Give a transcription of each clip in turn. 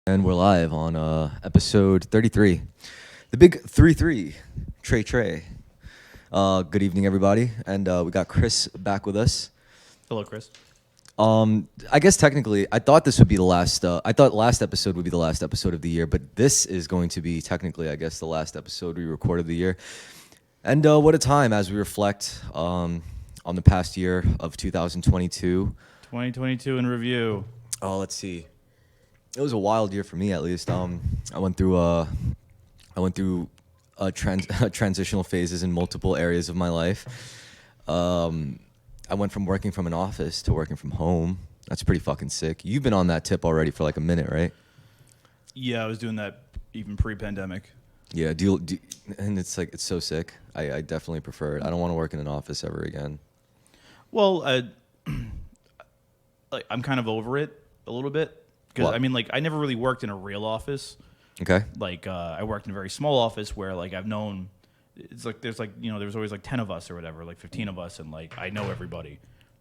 And we're live on episode 33. The big 3-3. Trey. Good evening, everybody. And we got Chris back with us. Hello, Chris. I guess technically, I thought this would be the last. I thought last episode would be the last episode of the year, but this is going to be technically, I guess, the last episode we recorded the year. And what a time as we reflect on the past year of 2022. 2022 in review. Oh, let's see. It was a wild year for me, at least. I went through transitional phases in multiple areas of my life. I went from working from an office to working from home. That's pretty fucking sick. You've been on that tip already for like a minute, right? Yeah, I was doing that even pre-pandemic. Yeah, and it's like, it's so sick. I definitely prefer it. I don't want to work in an office ever again. Well, I'm kind of over it a little bit. Because, I mean, like, I never really worked in a real office. Okay. Like, I worked in a very small office where, like, I've known... It's like, there's, like, you know, there's always, like, 10 of us or whatever, like, 15 of us, and, like, I know everybody.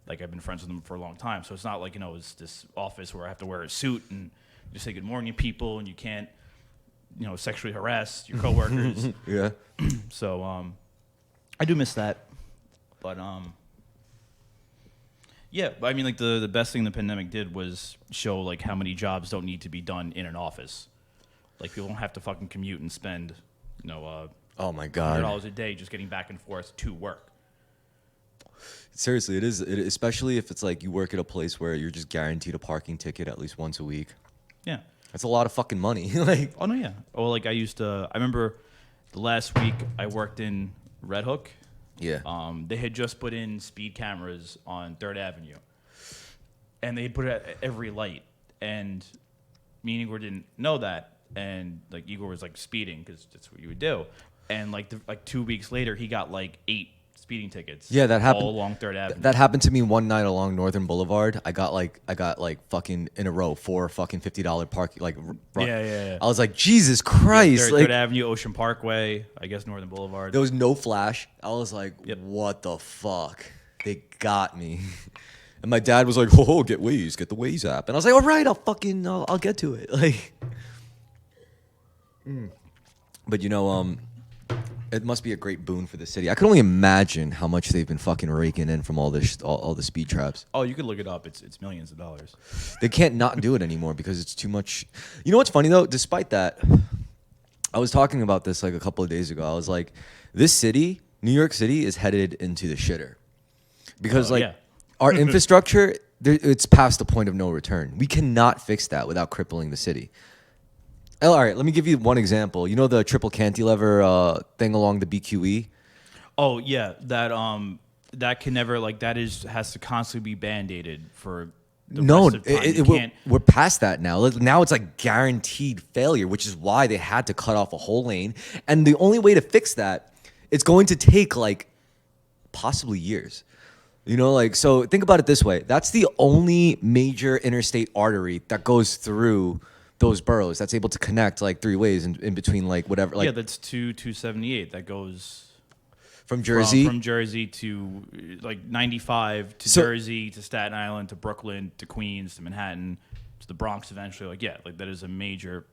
Like, I've been friends with them for a long time. So it's not like, you know, it's this office where I have to wear a suit and just say good morning to people, and you can't, you know, sexually harass your coworkers. Yeah. So, I do miss that. But, yeah, I mean, like, the best thing the pandemic did was show, like, how many jobs don't need to be done in an office. Like, people don't have to fucking commute and spend, you know, Oh my God. $100 a day just getting back and forth to work. Seriously, it is, especially if it's like you work at a place where you're just guaranteed a parking ticket at least once a week. Yeah. That's a lot of fucking money. Like, Oh, no, yeah. Oh, like, I remember the last week I worked in Red Hook. yeah. They had just put in speed cameras on 3rd Avenue. And they put it at every light. And me and Igor didn't know that. And, like, Igor was, like, speeding because that's what you would do. And, like, 2 weeks later, he got, like, 8 speeding tickets. Yeah, that happened all along 3rd Avenue. That happened to me one night along Northern Boulevard. I got like fucking in a row 4 fucking $50 parking Yeah. I was like, Jesus Christ! 3rd Like, Avenue, Ocean Parkway, I guess Northern Boulevard. there was no flash. I was like, Yep. What the fuck? They got me. And my dad was like, oh, get the Waze app. And I was like, all right, I'll get to it. Like, but you know, it must be a great boon for the city. I can only imagine how much they've been fucking raking in from all the speed traps. Oh, you can look it up. It's millions of dollars. They can't not do it anymore because it's too much. You know what's funny though? Despite that, I was talking about this like a couple of days ago. I was like, this city, New York City, is headed into the shitter because like Yeah. our infrastructure, it's past the point of no return. We cannot fix that without crippling the city. All right, let me give you one example. You know the triple cantilever thing along the BQE? Oh yeah, that can never has to constantly be band-aided for the No, rest of time. You can't. we're past that now. Now it's like guaranteed failure, which is why they had to cut off a whole lane. And the only way to fix that, it's going to take like possibly years. You know, like, so think about it this way. That's the only major interstate artery that goes through those boroughs that's able to connect like 3 ways in between like whatever. Like, Yeah, that's 278. That goes from Jersey. from Jersey to like 95 to So- Jersey to Staten Island to Brooklyn to Queens to Manhattan to the Bronx eventually. Like, yeah, like that is a major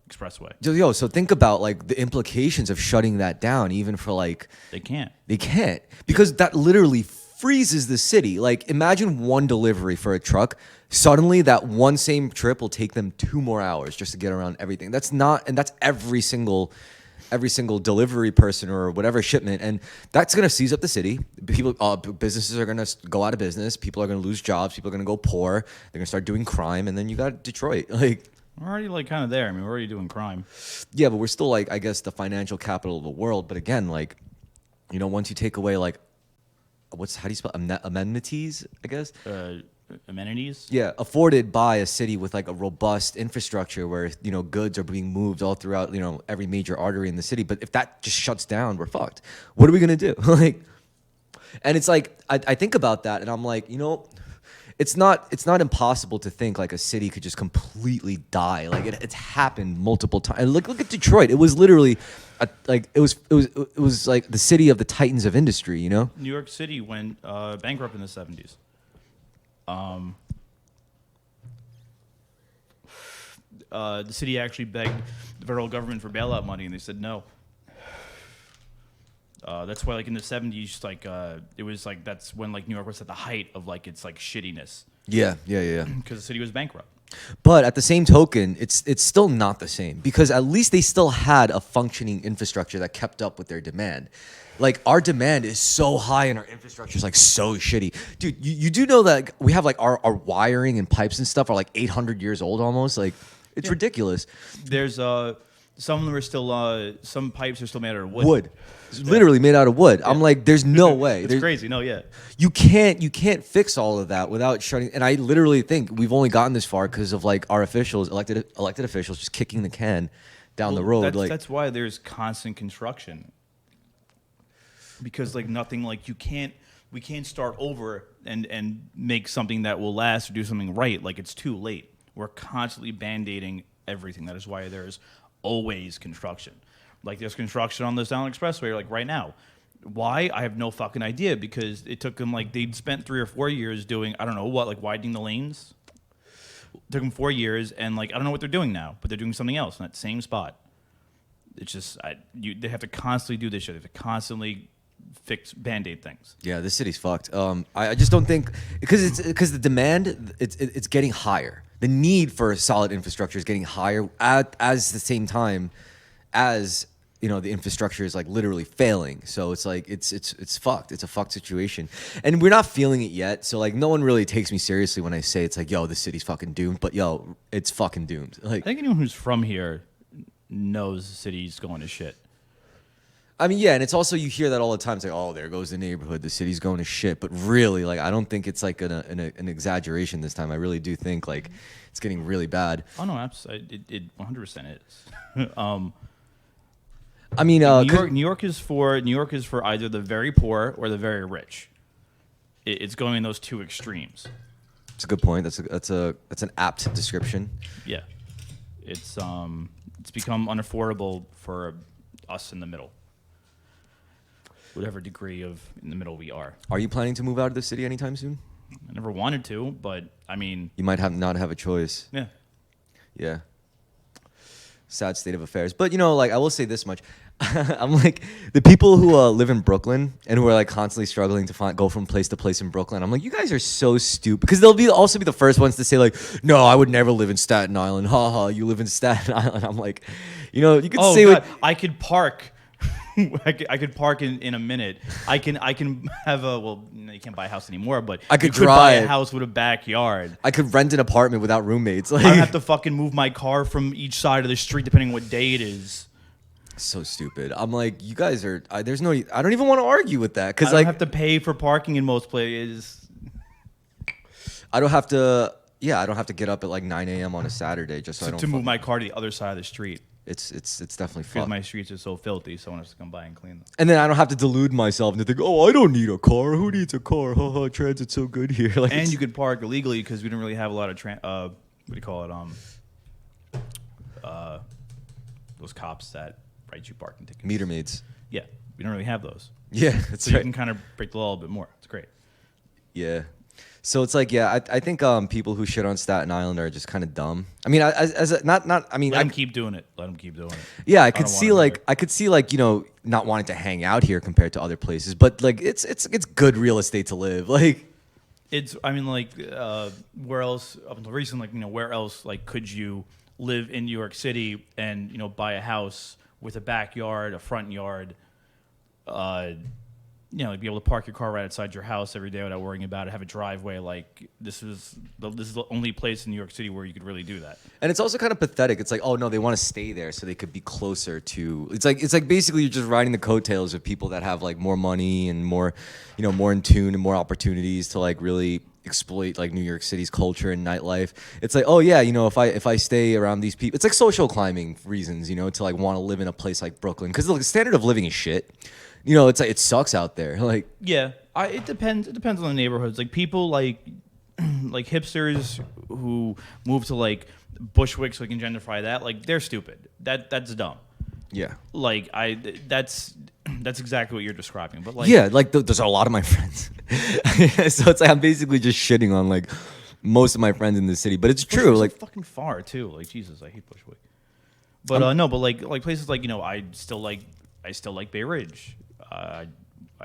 expressway. Yo, so think about like the implications of shutting that down, even for like They can't. they can't because that literally freezes the city. Like, imagine one delivery for a truck. Suddenly, that one same trip will take them 2 more hours just to get around everything. That's every single delivery person or whatever shipment, and that's gonna seize up the city. Businesses are gonna go out of business. People are gonna lose jobs. People are gonna go poor. They're gonna start doing crime, and then you got Detroit. Like, We're already like kind of there. I mean, we're already doing crime. yeah, but we're still like, I guess, the financial capital of the world. But again, like, you know, once you take away like, how do you spell amenities? I guess. Amenities. Yeah, afforded by a city with like a robust infrastructure where, you know, goods are being moved all throughout, you know, every major artery in the city. But if that just shuts down, we're fucked. What are we gonna do? Like, and it's like I think about that and I'm like, you know, it's not impossible to think like a city could just completely die. Like it's happened multiple times. And look at Detroit. It was literally it was like the city of the titans of industry, you know? New York City went bankrupt in the 70s. the city actually begged the federal government for bailout money, and they said no. That's why, like in the '70s, like it was like that's when like New York was at the height of like its like shittiness Yeah. because the city was bankrupt. But at the same token, it's still not the same because at least they still had a functioning infrastructure that kept up with their demand. Like our demand is so high and our infrastructure is like so shitty. Dude, you do know that like, we have like our wiring and pipes and stuff are like 800 years old almost. Like it's ridiculous. There's some of them are still some pipes are still made out of wood. Wood. It's literally made out of wood. I'm like, there's no way. It's crazy. No, yeah. You can't fix all of that without shutting. And I literally think we've only gotten this far because of like our officials, elected officials, just kicking the can down the road. That's why there's constant construction. Because like nothing, like we can't start over and make something that will last or do something right. Like it's too late. We're constantly band-aiding everything. That is why there's always construction. Like there's construction on the Sound Expressway, like right now. Why? I have no fucking idea because it took them like they'd spent 3 or 4 years doing I don't know what, like widening the lanes. It took them 4 years, and like I don't know what they're doing now, but they're doing something else in that same spot. It's just they have to constantly do this shit. They have to constantly fix band-aid things. Yeah, this city's fucked. I just don't think because the demand it's getting higher. The need for solid infrastructure is getting higher as the same time as the infrastructure is like literally failing. So it's like it's fucked. It's a fucked situation, and we're not feeling it yet. So like no one really takes me seriously when I say it's like yo, the city's fucking doomed. But yo, it's fucking doomed. Like I think anyone who's from here knows the city's going to shit. I mean, yeah, and it's also you hear that all the time. It's like, oh, there goes the neighborhood. The city's going to shit. But really, like, I don't think it's like an exaggeration this time. I really do think like it's getting really bad. Oh no, it 100% is. I mean, New York is for either the very poor or the very rich. It's going in those two extremes. It's a good point. That's an apt description. Yeah, it's become unaffordable for us in the middle. Whatever degree of in the middle we are. Are you planning to move out of the city anytime soon? I never wanted to, but I mean, you might not have a choice. Yeah. Yeah. Sad state of affairs. But like I will say this much. I'm like the people who live in Brooklyn and who are like constantly struggling to go from place to place in Brooklyn. I'm like, you guys are so stupid because they'll also be the first ones to say like, no, I would never live in Staten Island. Ha ha, you live in Staten Island. I'm like, you could say God, what I could park. I could park in a minute. I can have you can't buy a house anymore, but I could buy a drive. house with a backyard. I could rent an apartment without roommates. Like I don't have to fucking move my car from each side of the street depending on what day it is. So stupid. I'm like, you guys are. I don't even want to argue with that because I like have to pay for parking in most places. I don't have to. Yeah, I don't have to get up at like 9 a.m. on a Saturday just so I don't to move my car to the other side of the street. It's definitely Because fun. my streets are so filthy, someone has to come by and clean them. And then I don't have to delude myself and think, oh, I don't need a car. Who needs a car? Haha, transit's so good here. Like, and you could park illegally because we don't really have a lot of what do you call it? Those cops that write you parking tickets. meter maids. Yeah, we don't really have those. Yeah, that's So right. you can kind of break the law a little bit more. It's great. Yeah. So it's like, yeah, I think people who shit on Staten Island are just kind of dumb. I mean, I mean, Let them keep doing it. Let them keep doing it. yeah, I don't could see like not wanting to hang out here compared to other places, but like it's good real estate to live. Like I mean, like, where else, up until recently, like, where else, like, could you live in New York City and, buy a house with a backyard, a front yard, be able to park your car right outside your house every day without worrying about it, have a driveway. Like, this is the only place in New York City where you could really do that. And it's also kind of pathetic. It's like, oh no, they want to stay there so they could be closer to. It's like basically you're just riding the coattails of people that have like more money and more, more in tune and more opportunities to like really exploit like New York City's culture and nightlife. It's like, oh yeah, if I stay around these people, it's like social climbing reasons, to like want to live in a place like Brooklyn because the standard of living is shit. It's like it sucks out there. Like yeah, it depends. It depends on the neighborhoods. Like people like hipsters who move to like Bushwick so we can gentrify that. Like they're stupid. That's dumb. yeah. Like that's exactly what you're describing. But like Yeah, like there's a lot of my friends. So it's like I'm basically just shitting on like most of my friends in the city, but it's true. Bushwick's Like, so fucking far too. Like Jesus, I hate Bushwick. But no, but like places like I still like Bay Ridge. I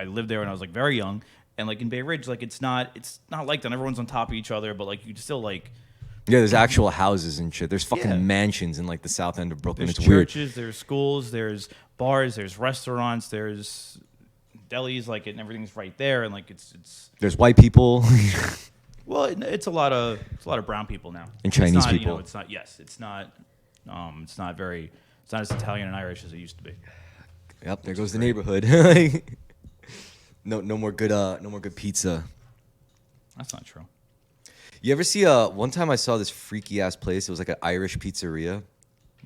lived there when I was like very young, and like in Bay Ridge, like it's not like that. Everyone's on top of each other, but like you still like. yeah, there's actual houses and shit. There's fucking Yeah. mansions in like the south end of Brooklyn. There's It's weird. churches, there's schools, there's bars, there's restaurants, there's delis, like and everything's right there, and like it's. There's white people. Well, it's a lot of brown people now. And Chinese it's not, people. It's not. Yes, it's not. It's not very. It's not as Italian and Irish as it used to be. Yep, there goes the neighborhood. No more good pizza. That's not true. You ever see one time I saw this freaky ass place. It was like an Irish pizzeria.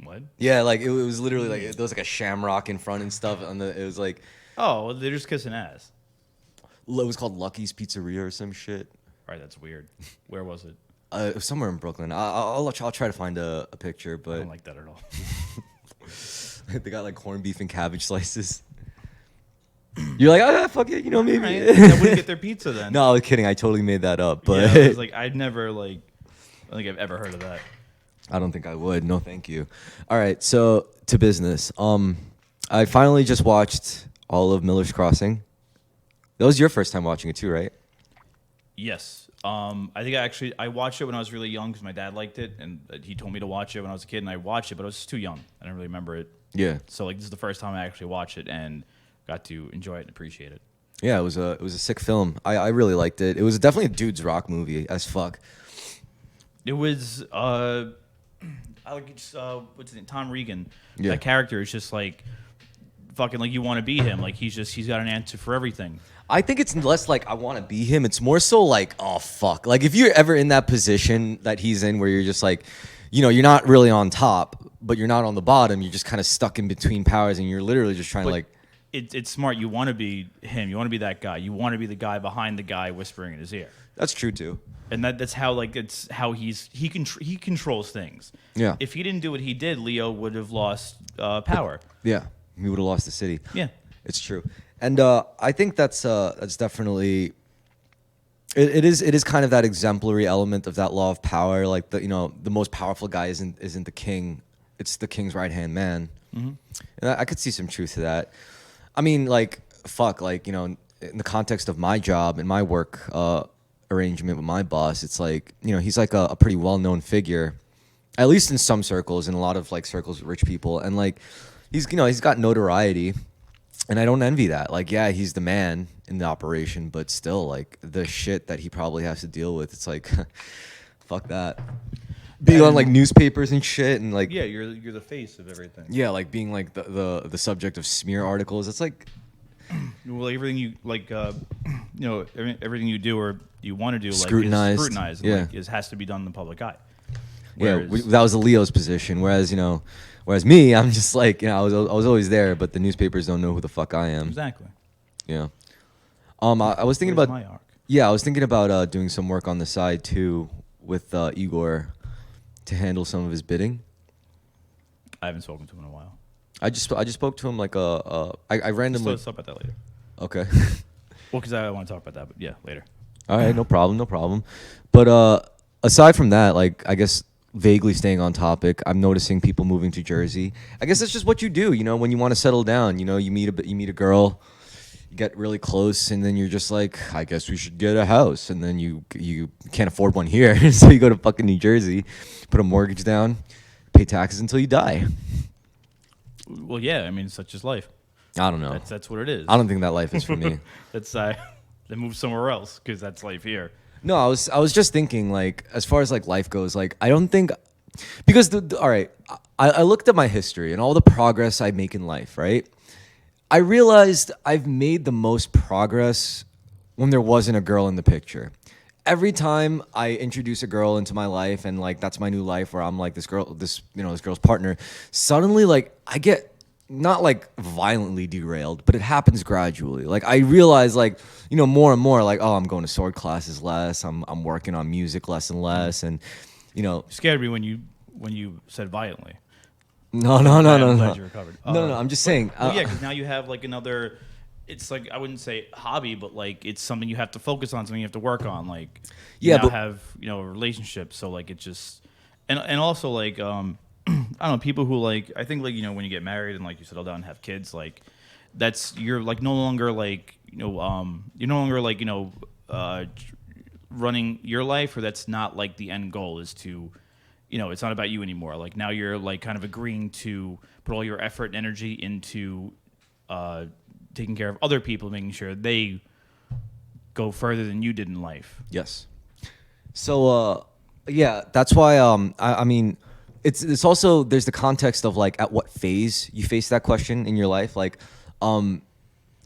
What? Yeah, like it was literally like there was like a shamrock in front and stuff. It was like Oh, well, they're just kissing ass. it was called Lucky's Pizzeria or some shit. Right, that's weird. Where was it? It was somewhere in Brooklyn. I'll try to find a picture, I but don't like that at all. they got like corned beef and cabbage slices. You're like, oh, fuck it, maybe. Right. I wouldn't get their pizza then. No, I was kidding. I totally made that up, but Yeah, I was like, I'd never like. I don't think I've ever heard of that. I don't think I would. No, thank you. All right, so to business. I finally just watched all of Miller's Crossing. That was your first time watching it too, right? Yes. I think I watched it when I was really young because my dad liked it, and he told me to watch it when I was a kid, and I watched it, but I was just too young. I didn't really remember it. Yeah. So like this is the first time I actually watched it and got to enjoy it and appreciate it. Yeah, it was a sick film. I really liked it. It was definitely a dude's rock movie as fuck. It was I like it's what's his name? Tom Regan. Yeah. That character is just like fucking like you want to be him. Like he's got an answer for everything. I think it's less like I want to be him. It's more so like, oh fuck. Like if you're ever in that position that he's in where you're just like, you're not really on top, but you're not on the bottom. You're just kind of stuck in between powers and you're literally just trying to like it's smart. You want to be him. You want to be that guy. You want to be the guy behind the guy whispering in his ear. That's true too. And that's how it's how he controls things. Yeah. If he didn't do what he did, Leo would have lost power. Yeah. We would have lost the city. Yeah. It's true. And I think that's definitely it is kind of that exemplary element of that law of power. Like the most powerful guy isn't the king. It's the king's right hand man. Mm-hmm. And I could see some truth to that. I mean, like fuck, like in the context of my job and my work arrangement with my boss, it's like he's like a pretty well known figure, at least in some circles, in a lot of like circles with rich people, and like he's got notoriety. And I don't envy that. Like, yeah, he's the man in the operation, but still, like, the shit that he probably has to deal with, it's like, fuck that. Being on, like, newspapers and shit, and, like... Yeah, you're the face of everything. Yeah, like, being, like, the subject of smear articles. It's like... Well, everything you, like, everything you do or you want to do, Scrutinized. like, is scrutinized. Yeah. Like, has to be done in the public eye. Yeah, that was a Leo's position, whereas me, I'm just like, I was always there, but the newspapers don't know who the fuck I am. Exactly. Yeah. I was thinking Where's about... my arc? Yeah, I was thinking about doing some work on the side too with Igor to handle some of his bidding. I haven't spoken to him in a while. I just spoke to him like I randomly. Let's talk about that later. Okay. Well, because I want to talk about that, but yeah, later. All right, no problem. But aside from that, like I guess vaguely staying on topic, I'm noticing people moving to Jersey. I guess that's just what you do, when you want to settle down. You meet a girl. You get really close, and then you're just like, I guess we should get a house. And then you can't afford one here, so you go to fucking New Jersey, put a mortgage down, pay taxes until you die. Well, yeah, I mean, such is life. I don't know. That's what it is. I don't think that life is for me. That's they move somewhere else because that's life here. No, I was just thinking, like, as far as like life goes, like I don't think because all right, I looked at my history and all the progress I make in life, right? I realized I've made the most progress when there wasn't a girl in the picture. Every time I introduce a girl into my life and like that's my new life where I'm like this girl's partner, suddenly like I get not like violently derailed, but it happens gradually. Like I realize like, more and more like, oh, I'm going to sword classes less, I'm working on music less and less, and You scared me when you said violently. No. I'm glad you recovered. No. I'm just saying. Well, yeah, because now you have like another it's like I wouldn't say hobby, but like it's something you have to focus on, something you have to work on. Like you Yeah, now but have a relationship, so like it just and also like I don't know, people who like I think like when you get married and like you settle down and have kids, like that's you're like no longer like you're no longer like running your life, or that's not like the end goal is to it's not about you anymore. Like now you're like kind of agreeing to put all your effort and energy into uh, taking care of other people, making sure they go further than you did in life. yes. So yeah, that's why I mean it's also there's the context of like at what phase you face that question in your life. Like um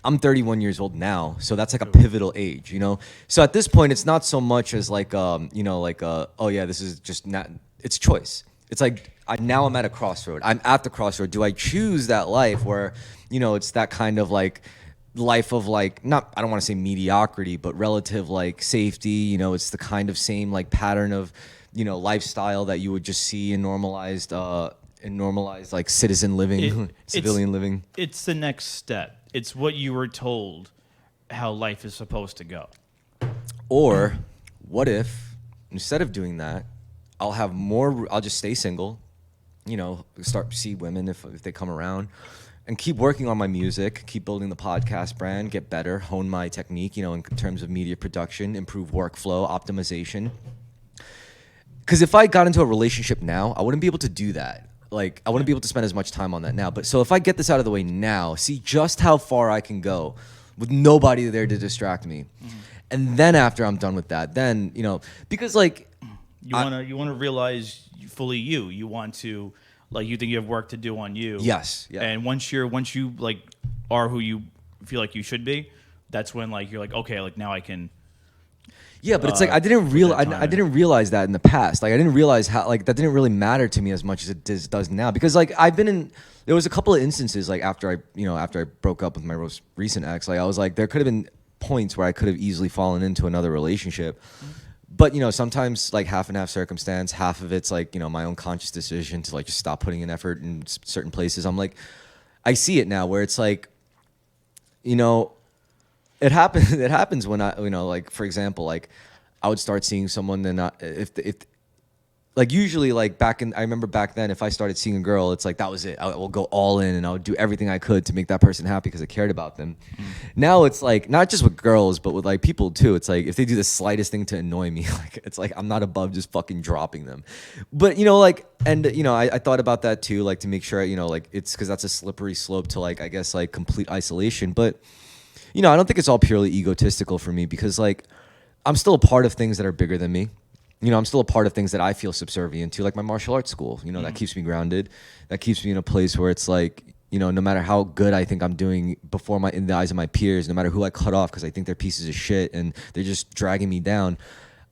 I'm 31 years old now, so that's like a pivotal age, you know. So at this point, it's not so much as like like oh yeah, this is just not. It's choice. It's like now I'm at a crossroad. I'm at the crossroad. Do I choose that life where it's that kind of like life of like not I don't want to say mediocrity, but relative like safety. It's the kind of same like pattern of lifestyle that you would just see in normalized like citizen living, civilian living. It's the next step. It's what you were told how life is supposed to go. Or what if instead of doing that, I'll just stay single, start see women if they come around and keep working on my music, keep building the podcast brand, get better, hone my technique, in terms of media production, improve workflow, optimization. Because if I got into a relationship now, I wouldn't be able to do that. Like, I wouldn't be able to spend as much time on that now. But so if I get this out of the way now, see just how far I can go with nobody there to distract me. Mm-hmm. And then after I'm done with that, then, because like... You want to realize fully you. You want to, like, you think you have work to do on you. Yes. Yeah. And once you, like, are who you feel like you should be, that's when, like, you're like, okay, like, now I can... Yeah, but it's like I didn't realize that in the past. Like I didn't realize how like that didn't really matter to me as much as it does now. Because like there was a couple of instances like after I broke up with my most recent ex, like I was like there could have been points where I could have easily fallen into another relationship. Mm-hmm. But sometimes like half and half circumstance, half of it's like my own conscious decision to like just stop putting in effort in certain places. I'm like I see it now where it's like it happens. It happens when I, like for example, like I would start seeing someone, then if like usually like I remember back then, if I started seeing a girl, it's like that was it. I will go all in and I would do everything I could to make that person happy because I cared about them. Mm. Now it's like not just with girls, but with like people too. It's like if they do the slightest thing to annoy me, like it's like I'm not above just fucking dropping them. But I thought about that too, like to make sure like it's because that's a slippery slope to like I guess like complete isolation, but. I don't think it's all purely egotistical for me because, like, I'm still a part of things that are bigger than me. I'm still a part of things that I feel subservient to, like my martial arts school. That keeps me grounded. That keeps me in a place where it's like, no matter how good I think I'm doing in the eyes of my peers, no matter who I cut off because I think they're pieces of shit and they're just dragging me down,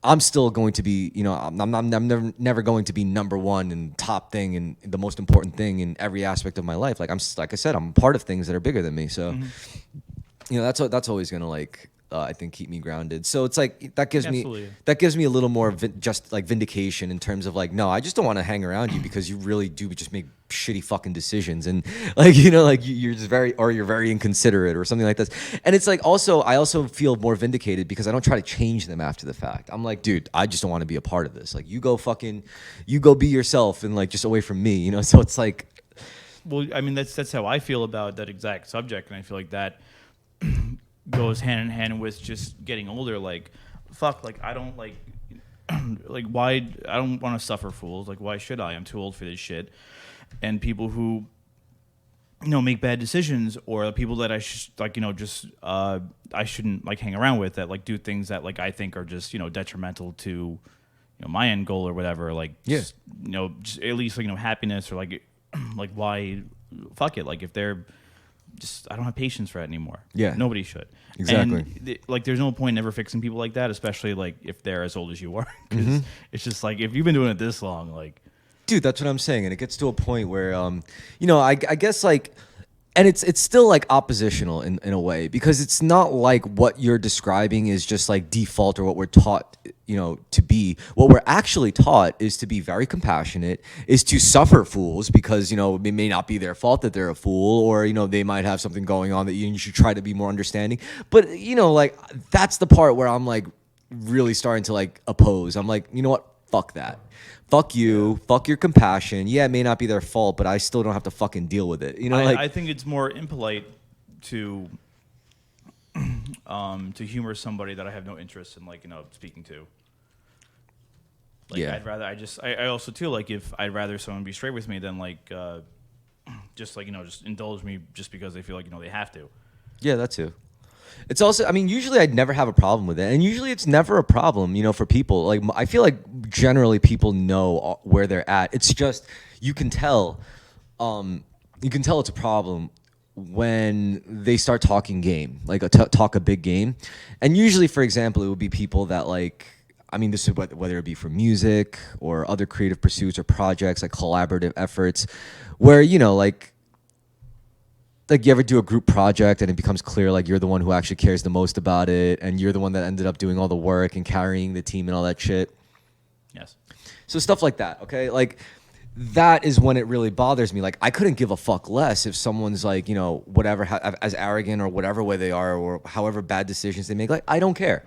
I'm still going to be, I'm never going to be number one and top thing and the most important thing in every aspect of my life. Like I said, I'm part of things that are bigger than me. So. Mm-hmm. That's always gonna like I think keep me grounded. So it's like that gives me a little more just like vindication in terms of like no, I just don't want to hang around you because you really do just make shitty fucking decisions and like like you're just you're very inconsiderate or something like this. And it's like I also feel more vindicated because I don't try to change them after the fact. I'm like, dude, I just don't want to be a part of this. Like you go be yourself and like just away from me. So it's like. Well, I mean that's how I feel about that exact subject, and I feel like that. Goes hand in hand with just getting older. Like, fuck, like I don't like, like why I don't want to suffer fools. Like, why should I? I'm too old for this shit. And people who, make bad decisions, or people that I I shouldn't like hang around with that like do things that like I think are just detrimental to, my end goal or whatever. Like, yeah, just at least like happiness or like, like why, fuck it. Like if they're just I don't have patience for that anymore. Yeah, nobody should. Exactly. And like, there's no point in ever fixing people like that, especially like if they're as old as you are. Because it's just like if you've been doing it this long, like, dude, that's what I'm saying. And it gets to a point where, I guess like and it's still like oppositional in a way, because it's not like what you're describing is just like default or what we're taught, to be. What we're actually taught is to be very compassionate, is to suffer fools, because it may not be their fault that they're a fool, or they might have something going on that you should try to be more understanding. But like, that's the part where I'm like really starting to like oppose. I'm like, you know what, fuck that. Fuck you. Fuck your compassion. Yeah, it may not be their fault, but I still don't have to fucking deal with it. I think it's more impolite to humor somebody that I have no interest in, speaking to. Yeah. I'd rather I also too, like, if I'd rather someone be straight with me than just indulge me just because they feel like they have to. Yeah, that too. It's also, I mean, usually I'd never have a problem with it, and usually it's never a problem, for people. Like, I feel like generally people know where they're at. It's just you can tell it's a problem when they start talking game, like talk a big game, and usually, for example, it would be people that like. I mean, this is whether it be for music or other creative pursuits or projects, like collaborative efforts, where like you ever do a group project and it becomes clear like you're the one who actually cares the most about it, and you're the one that ended up doing all the work and carrying the team and all that shit. Yes. So stuff like that, okay? Like that is when it really bothers me. Like I couldn't give a fuck less if someone's like, whatever, as arrogant or whatever way they are, or however bad decisions they make. Like I don't care.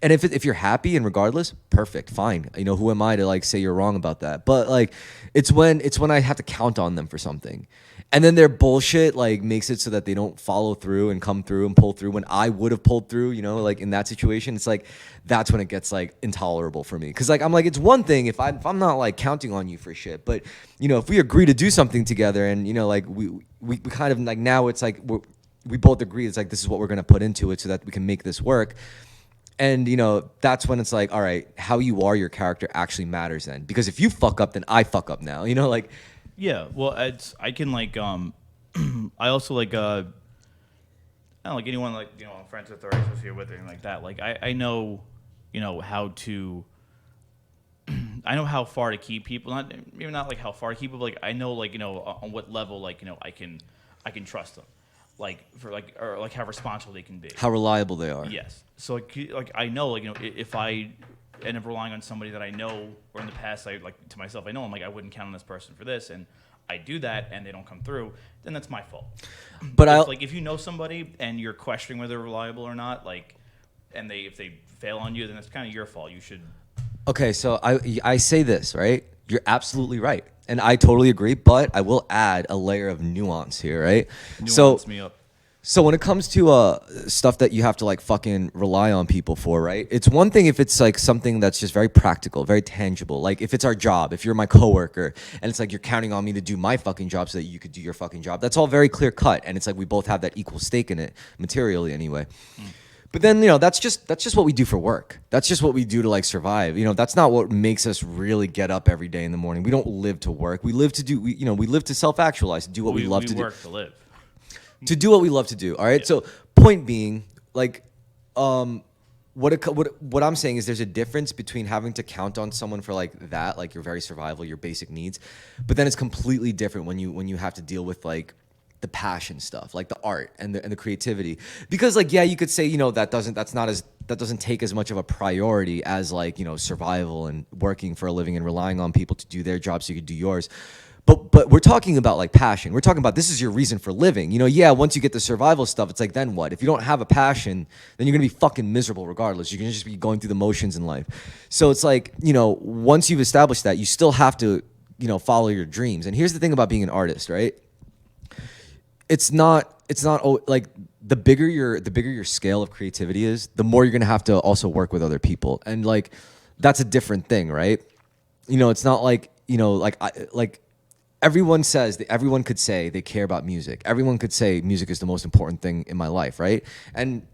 And if you're happy and regardless, perfect, fine. Who am I to like say you're wrong about that? But like, it's when I have to count on them for something, and then their bullshit like makes it so that they don't follow through and come through and pull through when I would have pulled through. Like in that situation, it's like that's when it gets like intolerable for me. Because like I'm like, it's one thing if I'm not like counting on you for shit, but if we agree to do something together and like we kind of like now it's like we both agree it's like this is what we're gonna put into it so that we can make this work. And, that's when it's like, all right, how you are, your character actually matters then. Because if you fuck up, then I fuck up now, like. Yeah, well, I can, like, I also, like, I don't like anyone, like, I'm friends with or associated with or anything like that. Like, I know, how to, I know how far to keep people, maybe not, like, how far to keep people, like, I know, like, on what level, like, I can trust them. Like or how responsible they can be, how reliable they are. Yes. So like I know, like, if I end up relying on somebody that I know, or in the past I like to myself, I know I'm like I wouldn't count on this person for this, and I do that and they don't come through, then that's my fault. But if you know somebody and you're questioning whether they're reliable or not, like, and if they fail on you, then that's kind of your fault. You should. Okay, so I say this, right? You're absolutely right. And I totally agree, but I will add a layer of nuance here, right? Nuance me up. So when it comes to stuff that you have to like fucking rely on people for, right? It's one thing if it's like something that's just very practical, very tangible. Like if it's our job, if you're my coworker and it's like you're counting on me to do my fucking job so that you could do your fucking job. That's all very clear cut, and it's like we both have that equal stake in it, materially anyway. But then, that's just what we do for work. That's just what we do to like survive. That's not what makes us really get up every day in the morning. We don't live to work. We live to do, we live to self-actualize, to do what we love to do. We work to live. To do what we love to do. All right. Yeah. So point being, like, what I'm saying is there's a difference between having to count on someone for like that, like your very survival, your basic needs. But then it's completely different when you have to deal with like the passion stuff, like the art and the creativity. Because like, yeah, you could say, that doesn't take as much of a priority as like, survival and working for a living and relying on people to do their job so you could do yours. But we're talking about like passion. We're talking about this is your reason for living. Yeah, once you get the survival stuff, it's like, then what? If you don't have a passion, then you're gonna be fucking miserable regardless. You're gonna just be going through the motions in life. So it's like, once you've established that, you still have to, follow your dreams. And here's the thing about being an artist, right? It's not like the bigger your scale of creativity is, the more you're gonna have to also work with other people. And like, that's a different thing, right? It's not like, everyone could say they care about music. Everyone could say music is the most important thing in my life, right? And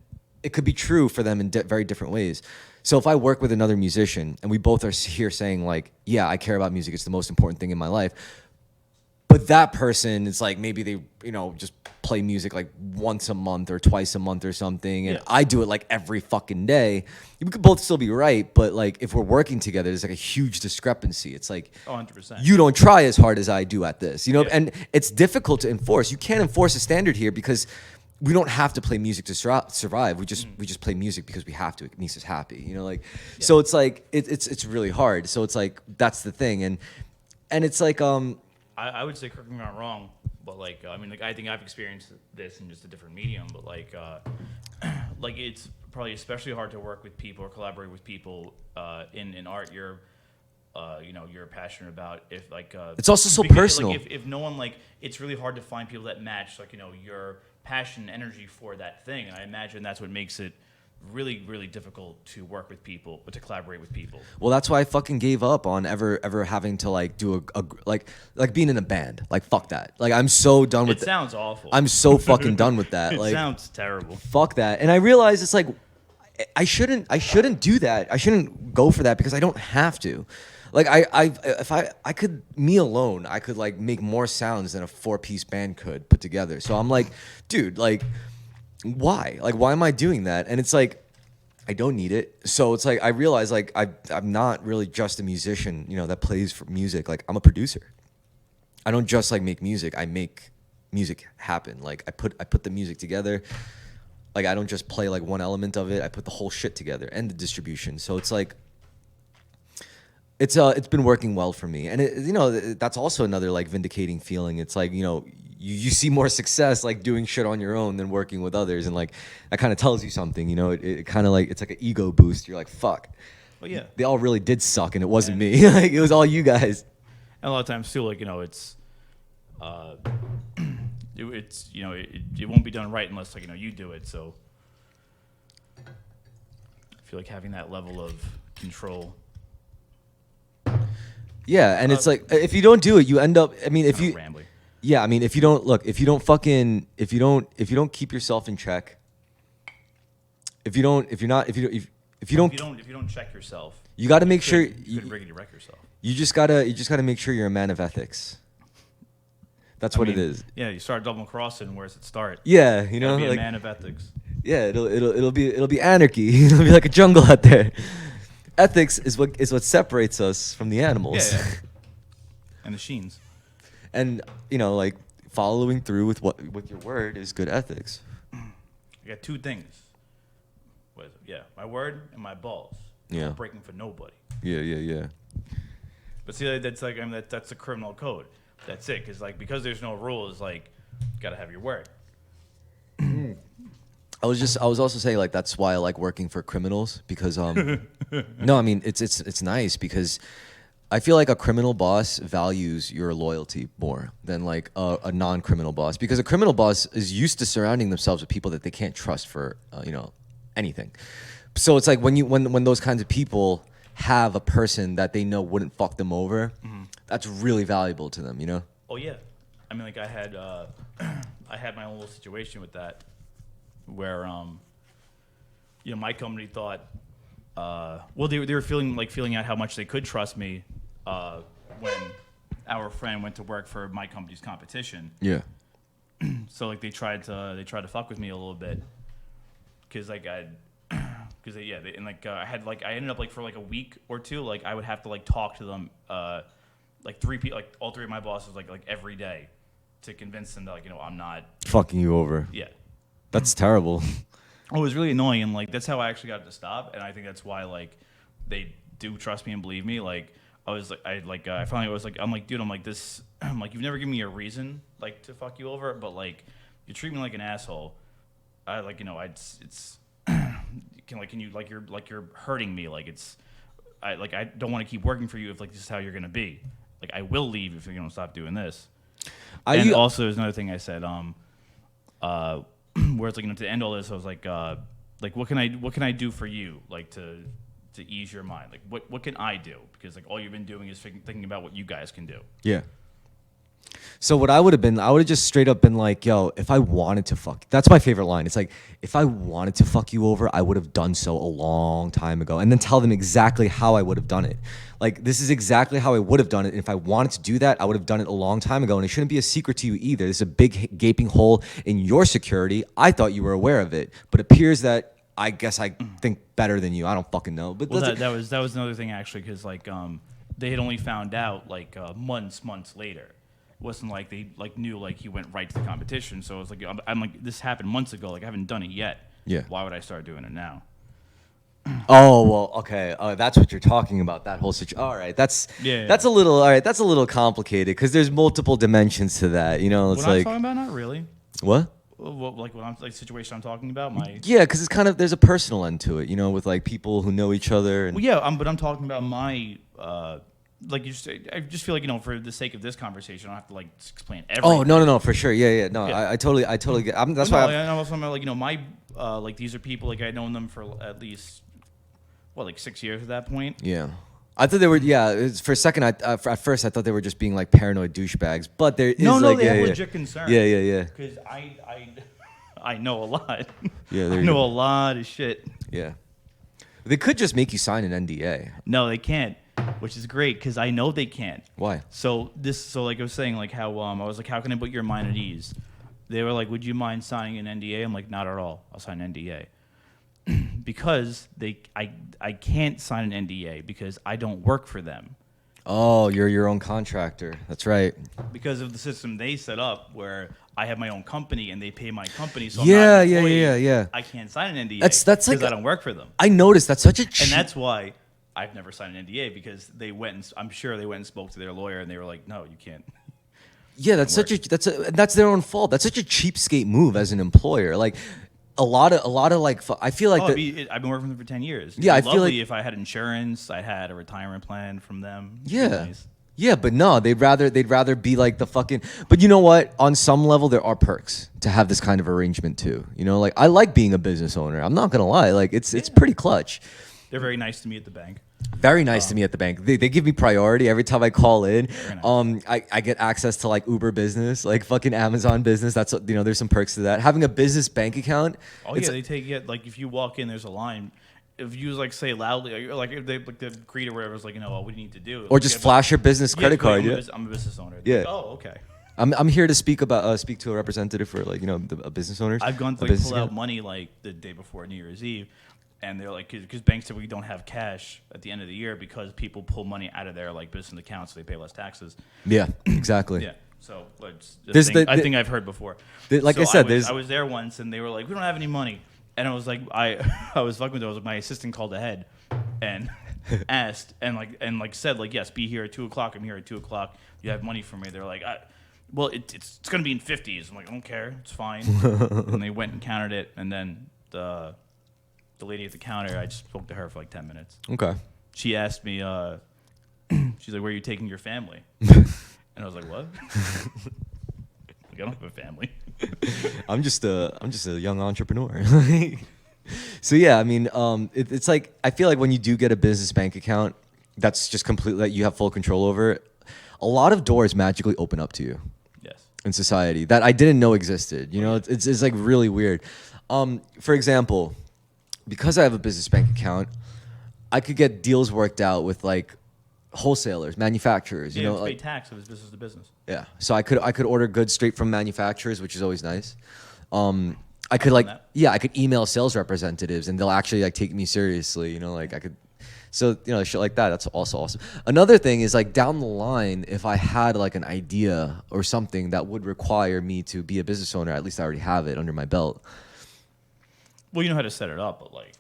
it could be true for them in very different ways. So if I work with another musician and we both are here saying like, yeah, I care about music, it's the most important thing in my life. But that person, it's like maybe they, just play music like once a month or twice a month or something. And Yeah. I do it like every fucking day. We could both still be right. But like if we're working together, there's like a huge discrepancy. It's like, 100%. you don't try as hard as I do at this, Yeah. and it's difficult to enforce. You can't enforce a standard here because we don't have to play music to survive. We just play music because we have to. It makes us happy, So it's like it's really hard. So it's like that's the thing, and it's like I would say, correct me if I'm wrong, but like I mean, like I think I've experienced this in just a different medium, but like like it's probably especially hard to work with people or collaborate with people in art you're passionate about. If like it's also so because, personal. Like, if no one like, it's really hard to find people that match like your passion and energy for that thing, and I imagine that's what makes it really, really difficult to work with people, but to collaborate with people. Well, that's why I fucking gave up on ever having to like do a like being in a band. Like fuck that. Like I'm so done with It sounds awful. I'm so fucking done with that. It Like sounds terrible. fuck that. And I realize it's like I shouldn't do that. I shouldn't go for that because I don't have to. Like if I could, me alone, I could like make more sounds than a 4-piece band could put together. So I'm like, dude, like why? Like why am I doing that? And it's like I don't need it. So it's like I realize like I'm not really just a musician, that plays for music. Like I'm a producer. I don't just like make music. I make music happen. Like I put the music together. Like I don't just play like one element of it. I put the whole shit together and the distribution. So it's like it's been working well for me. And that's also another like vindicating feeling. It's like, you see more success like doing shit on your own than working with others, and like that kind of tells you something. It kind of like it's like an ego boost. You're like, fuck. Well, yeah. They all really did suck, and it wasn't me. Like it was all you guys. And a lot of times too, like it's it won't be done right unless like you do it. So I feel like having that level of control. Yeah, and it's like if you don't do it, you end up. I mean, if you. Rambling. Yeah, I mean, if you don't keep yourself in check, if you don't check yourself, you got to make sure you could riggedy wreck yourself. You just gotta make sure you're a man of ethics. That's what it is. Yeah, you start double crossing. Where's it start? Yeah, Be like, a man of ethics. Yeah, it'll be anarchy. It'll be like a jungle out there. Ethics is what separates us from the animals. Yeah. And the sheens. And like following through with your word is good ethics. I got two things. What is it? Yeah, my word and my balls. Yeah. I'm not breaking for nobody. Yeah. But see, that's like that's the criminal code. That's it. Because there's no rules. Like, you gotta have your word. I was also saying like that's why I like working for criminals because no, I mean it's nice because I feel like a criminal boss values your loyalty more than like a non-criminal boss, because a criminal boss is used to surrounding themselves with people that they can't trust for anything. So it's like when those kinds of people have a person that they know wouldn't fuck them over, that's really valuable to them, Oh yeah, I mean, like I had my own little situation with that, where my company thought, they were feeling out how much they could trust me when our friend went to work for my company's competition. Yeah. So like they tried to fuck with me a little bit, because I ended up like for like a week or two, like I would have to like talk to them like three people, like all three of my bosses, like every day, to convince them that like I'm not Fucking you over. Yeah. That's terrible. Oh, it was really annoying, and like that's how I actually got it to stop, and I think that's why like they do trust me and believe me. Like I finally was like, I'm like, dude, I'm like this, I'm like, you've never given me a reason like to fuck you over, but like you treat me like an asshole. I like it's can you you're hurting me, like I don't want to keep working for you if like this is how you're gonna be. Like I will leave if you're gonna stop doing this. And also there's another thing I said, where it's like to end all this, I was like what can I do for you, like to ease your mind, like what can I do, because like all you've been doing is thinking about what you guys can do. Yeah. So what I would have been, I would have just straight up been like, yo, if I wanted to fuck, that's my favorite line. It's like, if I wanted to fuck you over, I would have done so a long time ago. And then tell them exactly how I would have done it. Like, this is exactly how I would have done it. And if I wanted to do that, I would have done it a long time ago. And it shouldn't be a secret to you either. This is a big gaping hole in your security. I thought you were aware of it, but it appears that I guess I think better than you. I don't fucking know. But Well, that was another thing actually, because like they had only found out like months later. It wasn't like they like knew like he went right to the competition. So it was like I'm like, this happened months ago. Like I haven't done it yet. Yeah. Why would I start doing it now? Oh well, okay. That's what you're talking about. That whole situation. All right, that's Yeah. that's a little. All right, that's a little complicated because there's multiple dimensions to that. You know, it's What I'm like talking about, not really. what? Like what I'm like situation I'm talking about. My Yeah, because it's kind of there's a personal end to it. You know, with like people who know each other. And well, yeah. But I'm talking about my like you just. I just feel like for the sake of this conversation, I don't have to like explain everything. oh no, for sure. Yeah. No, Yeah. I totally get. That's Well, why. no, and I'm also talking about like my like these are people like I've known them for at least like 6 years at that point. Yeah. I thought they were, for a second, at first, I thought they were just being like paranoid douchebags, but there is No, like, they yeah, have yeah. legit concern. Yeah. Because I know a lot. Yeah, I there you know go. a lot of shit. Yeah. They could just make you sign an NDA. No, they can't, which is great because I know they can't. Why? So like I was saying, like how I was like, how can I put your mind at ease? They were like, would you mind signing an NDA? I'm like, not at all. I'll sign an NDA. Because I can't sign an NDA because I don't work for them. Oh, you're your own contractor. That's right. Because of the system they set up where I have my own company and they pay my company, so Yeah, I'm not an employee, yeah. I can't sign an NDA That's because like I don't work for them. I noticed that's such a And cheap. that's why I've never signed an NDA because they went and I'm sure they went and spoke to their lawyer and they were like, no, you can't. Yeah, that's that's their own fault. That's such a cheapskate move as an employer. Like a lot of like I feel like Oh, that. I've been working with them for 10 years. It'd Yeah, be I feel lovely like- if I had insurance, I had a retirement plan from them. It'd be Yeah. nice. Yeah, but no, they'd rather be like the fucking. But you know what? On some level, there are perks to have this kind of arrangement too. You know, like I like being a business owner. I'm not gonna lie, like it's pretty clutch. They're very nice to me at the bank. Very nice to me at the bank. They give me priority every time I call in. nice. I get access to like Uber Business, like fucking Amazon Business. That's there's some perks to that. Having a business bank account. Oh yeah, they take it like if you walk in, there's a line. If you like say loudly, like if they like the greeter or whatever is like, what do you need to do? Or just flash your business credit card. I'm Yeah. I'm a business owner. Yeah. Like, oh, okay. I'm here to speak to a representative for like a business owner. I've gone to like pull out money like the day before New Year's Eve, and they're like, because banks typically don't have cash at the end of the year because people pull money out of their like business accounts, so they pay less taxes. Yeah, exactly. Yeah. So it's a There's thing I think I've heard before. like So I said, I was there once, and they were like, "We don't have any money," and I was like, I was fucking with them. My assistant called ahead and asked and said like, "Yes, be here at 2:00. I'm here at 2:00. You have money for me?" They're like, "Well, it's gonna be in 50s." I'm like, "I don't care. It's fine." And they went and counted it, and then the lady at the counter, I just spoke to her for like 10 minutes. Okay. She asked me, she's like, "Where are you taking your family?" And I was like, "What?" Like, I don't have a family. I'm just a young entrepreneur. So yeah, I mean, it's like I feel like when you do get a business bank account, that's just completely that you have full control over it. A lot of doors magically open up to you Yes. in society that I didn't know existed. You know, it's like really weird. For example, because I have a business bank account, I could get deals worked out with like wholesalers, manufacturers. Yeah, You you know, have to pay like tax if it's business to business. yeah. So I could order goods straight from manufacturers, which is always nice. I could like that. I could email sales representatives and they'll actually like take me seriously. You know, like I could. So shit like that. That's also awesome. Another thing is like down the line, if I had like an idea or something that would require me to be a business owner, at least I already have it under my belt. Well, you know how to set it up, but like,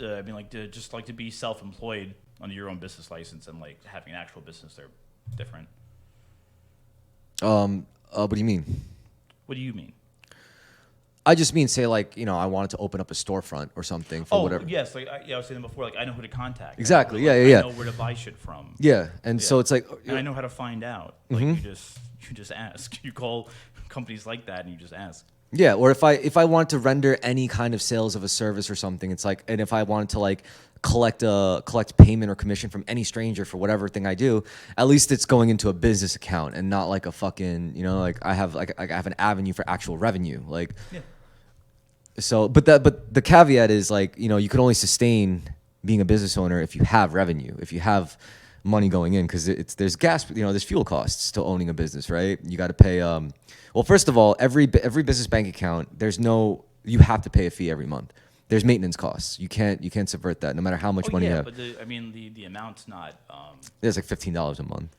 I mean, like just like to be self-employed under your own business license and like having an actual business, they're different. What do you mean? What do you mean? I just mean say like I wanted to open up a storefront or something for whatever. Yes, like I was saying before, like I know who to contact. Exactly. I know, Yeah. I know where to buy shit from. Yeah, and so it's like And I know how to find out. Like you just ask. You call companies like that and you just ask. yeah, or if I wanted to render any kind of sales of a service or something, it's like, and if I wanted to like collect payment or commission from any stranger for whatever thing I do, at least it's going into a business account and not like a fucking, you know, like I have an avenue for actual revenue. Like, Yeah. so, but the caveat is like, you know, you can only sustain being a business owner if you have revenue, if you have money going in, because there's gas, you know, there's fuel costs to owning a business, right? You got to pay. Well, first of all, every business bank account, you have to pay a fee every month. There's maintenance costs. You can't subvert that, no matter how much money you have. But the amount's not. There's like $15 a month.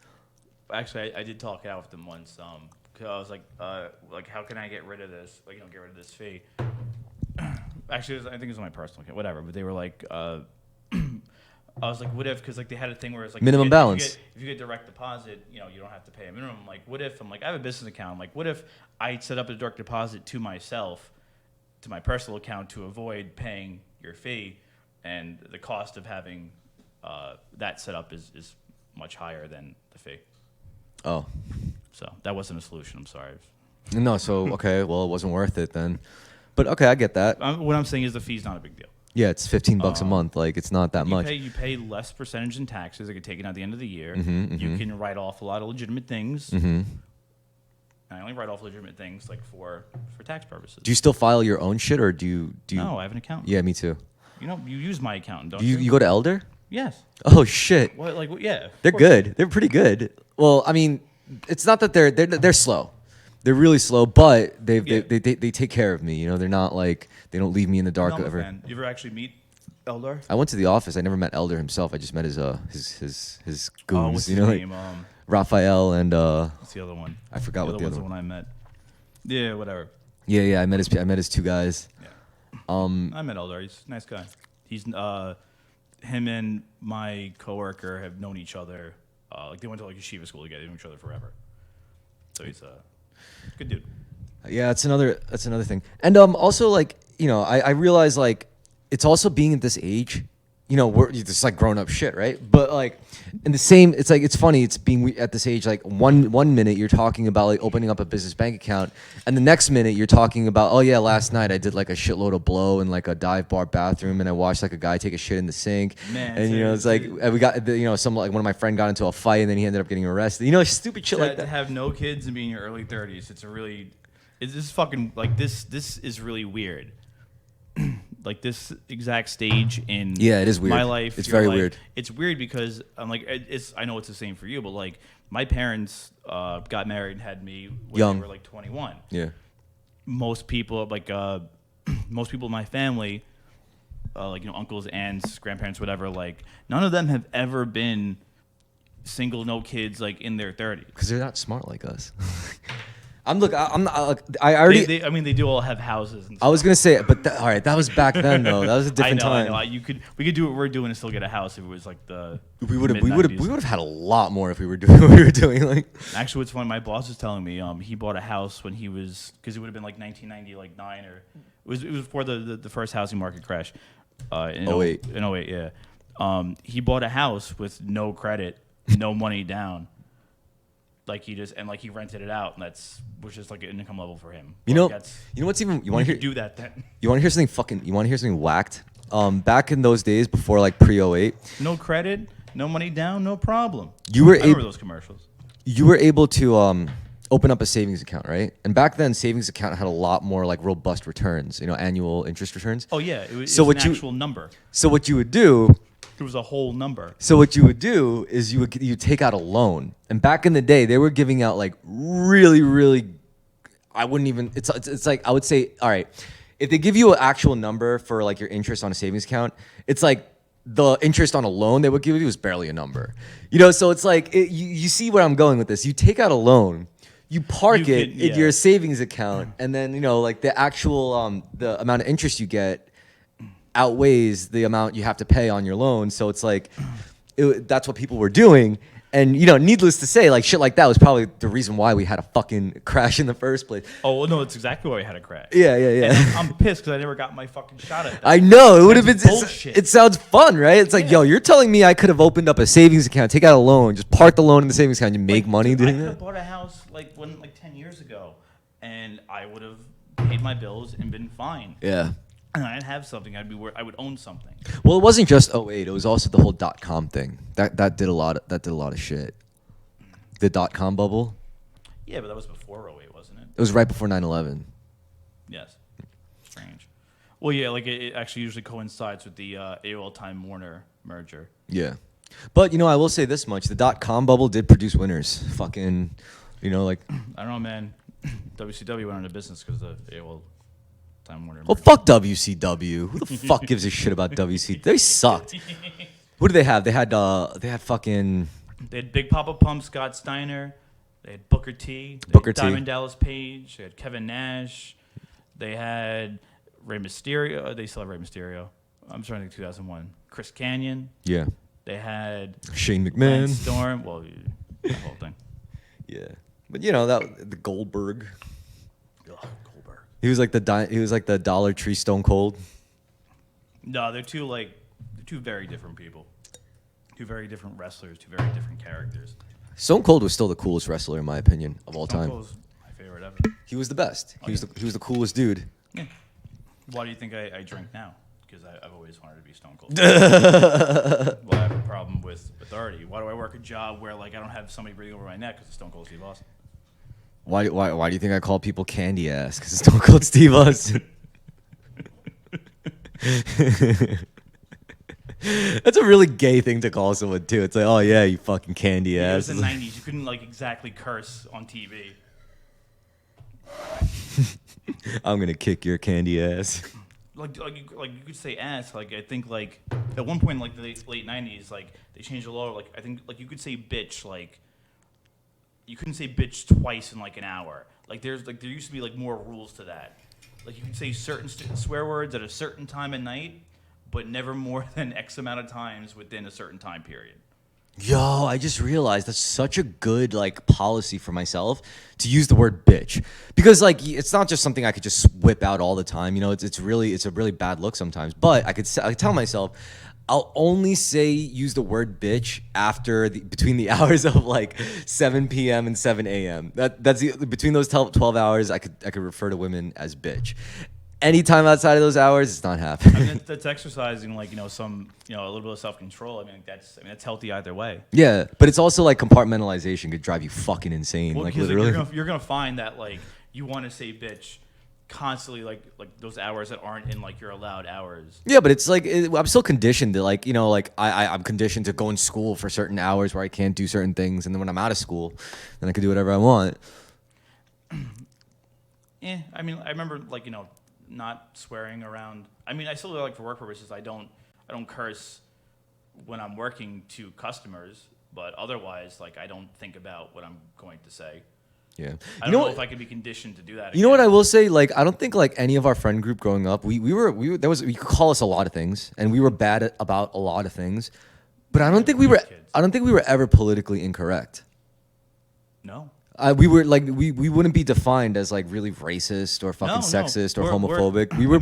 Actually, I did talk it out with them once. 'Cause I was like, how can I get rid of this? Like, get rid of this fee. Actually, I think it was on my personal account, whatever. But they were like, I was like, what if? Because like they had a thing where it's like minimum balance. If you get direct deposit, you know, you don't have to pay a minimum. I'm like, what if? I'm like, I have a business account. I'm like, what if I set up a direct deposit to myself, to my personal account, to avoid paying your fee, and the cost of having that set up is much higher than the fee. Oh, so that wasn't a solution. I'm sorry. No, so okay, well, it wasn't worth it then. But okay, I get that. What I'm saying is the fee's not a big deal. Yeah, it's $15 a month. Like, it's not that much. You pay less percentage in taxes that get taken out at the end of the year. Mm-hmm. You can write off a lot of legitimate things. Mm-hmm. I only write off legitimate things like for tax purposes. Do you still file your own shit, or do you? No, I have an accountant. Yeah, me too. You know, you use my accountant, don't Do you? you go to Elder? Yes. Oh shit. What? Like, yeah. They're good. They're pretty good. Well, I mean, it's not that they're slow. They're really slow, but they take care of me. You know, they're not like, they don't leave me in the dark No, ever. fan. You ever actually meet Eldar? I went to the office. I never met Elder himself. I just met his goons. What's You his know, name? like Raphael and What's the other one? I forgot what the other one. The one I met. Yeah, whatever. Yeah. I met his two guys. Yeah. I met Eldar. He's a nice guy. He's him and my coworker have known each other. Like they went to like yeshiva school together. They knew each other forever. So he's a good dude. Yeah, that's another thing. And also, like, you know, I realize, like, it's also being at this age, you know, we're just like grown up shit, right? But like in the same, it's like, it's funny, it's being at this age, like one minute you're talking about like opening up a business bank account, and the next minute you're talking about, oh yeah, last night I did like a shitload of blow in like a dive bar bathroom, and I watched like a guy take a shit in the sink. Man, and you know, it's like we got, you know, some, like one of my friend got into a fight and then he ended up getting arrested. You know, stupid shit like that. To have no kids and be in your early 30s, it's just fucking like this is really weird. Like this exact stage in it is weird. My life, it's your very life, weird. It's weird because I'm like, I know it's the same for you, but like my parents got married and had me when Young. they were like 21. Yeah. Most people most people in my family, like, you know, uncles, aunts, grandparents, whatever, like none of them have ever been single, no kids, like in their 30s. Because they're not smart like us. I'm not. I already. They do all have houses. And stuff. I was gonna say, but all right, that was back then though. That was a different time. I know. We could do what we're doing and still get a house if it was like the. We would have had a lot more if we were doing what we were doing. Like, actually, what's funny, my boss was telling me, he bought a house when he was, because it would have been like 1990, like 9, or it was before the first housing market crash. In 08. In 08, yeah. He bought a house with no credit, no money down. Like he rented it out, and which is like an income level for him. You know what's even, you want to hear, do that then? You want to hear something whacked? Back in those days before like pre-08, no credit, no money down, no problem. I You were remember those commercials. You were able to open up a savings account, right? And back then, savings account had a lot more like robust returns, you know, annual interest returns. Oh yeah, it was an actual number. So what you would do. It was a whole number. So what you would do is you take out a loan, and back in the day they were giving out like really, I wouldn't even. It's like, I would say, all right, if they give you an actual number for like your interest on a savings account, it's like the interest on a loan they would give you is barely a number, you know. So it's like you see where I'm going with this. You take out a loan, you park it in your savings account, and then, you know, like the actual the amount of interest you get outweighs the amount you have to pay on your loan. So it's like that's what people were doing. And, you know, needless to say, like shit like that was probably the reason why we had a fucking crash in the first place. Oh, well, no, it's exactly why we had a crash. Yeah. And I'm pissed because I never got my fucking shot at that. I know. It would have been bullshit. It sounds fun, right? It's like, yo, you're telling me I could have opened up a savings account, take out a loan, just park the loan in the savings account, and make money doing I could that? have bought a house like 10 years ago, and I would have paid my bills and been fine. Yeah. and I'd have something, I would own something. Well, it wasn't just '08. It was also the whole .com thing. That did a lot. That did a lot of shit. The .com bubble. Yeah, but that was before '08, wasn't it? It was right before 9/11. Yes. Strange. Well, yeah, like it actually usually coincides with the AOL Time Warner merger. Yeah. But, I will say this much. The .com bubble did produce winners. Fucking, like... I don't know, man. WCW went out of business because of the AOL Time Warner Well, merger. fuck WCW. Who the fuck gives a shit about WCW? They sucked. What did they have? They had fucking... They had Big Papa Pump, Scott Steiner. They had Booker T. They Booker had T. Diamond Dallas Page. They had Kevin Nash. They had Rey Mysterio. They still have Rey Mysterio. I'm trying to think 2001. Chris Kanyon. Yeah. They had Shane Lance McMahon. Storm. Well, the whole thing. Yeah. But, the Goldberg. Ugh, Goldberg. He was like the Dollar Tree Stone Cold. No, they're two very different people. Two very different wrestlers. Two very different characters. Stone Cold was still the coolest wrestler, in my opinion, of all Stone time. Cold's my favorite ever. He was the best. Oh, He was yeah. he was the coolest dude. Yeah. Why do you think I drink now? Because I've always wanted to be Stone Cold. Well, I have a problem with authority. Why do I work a job where I don't have somebody breathing over my neck because it's Stone Cold Steve Austin? Why do you think I call people candy ass? Because it's Stone Cold Steve Austin. That's a really gay thing to call someone too. It's like, oh yeah, you fucking candy It ass. was the 90s. You couldn't exactly curse on TV. I'm gonna kick your candy ass. You could say ass. I think at one point in the late 90s, they changed the law. I think you could say bitch. You couldn't say bitch twice in an hour. There used to be more rules to that. You could say certain swear words at a certain time at night, but never more than X amount of times within a certain time period. Yo, I just realized that's such a good policy for myself to use the word bitch, because it's not just something I could just whip out all the time. It's a really bad look sometimes. But I could tell myself, I'll only use the word bitch between the hours of 7 p.m. and 7 a.m. Between those 12 hours, I could refer to women as bitch. Anytime outside of those hours, it's not happening. That's exercising some a little bit of self-control. That's healthy either way. Yeah, but it's also compartmentalization could drive you fucking insane. Well, because literally. you're gonna find that you want to say bitch constantly, like those hours that aren't in your allowed hours. Yeah, but it's I'm still conditioned to I'm conditioned to go in school for certain hours where I can't do certain things, and then when I'm out of school, then I can do whatever I want. I remember not swearing around. I still do for work purposes. I don't curse when I'm working to customers, but otherwise I don't think about what I'm going to say. Yeah. I don't know if I could be conditioned to do that. You know what I will say? I don't think any of our friend group growing up, you could call us a lot of things, and we were bad about a lot of things, but I don't think we were ever politically incorrect. No. We were we wouldn't be defined as really racist or fucking sexist or homophobic. We were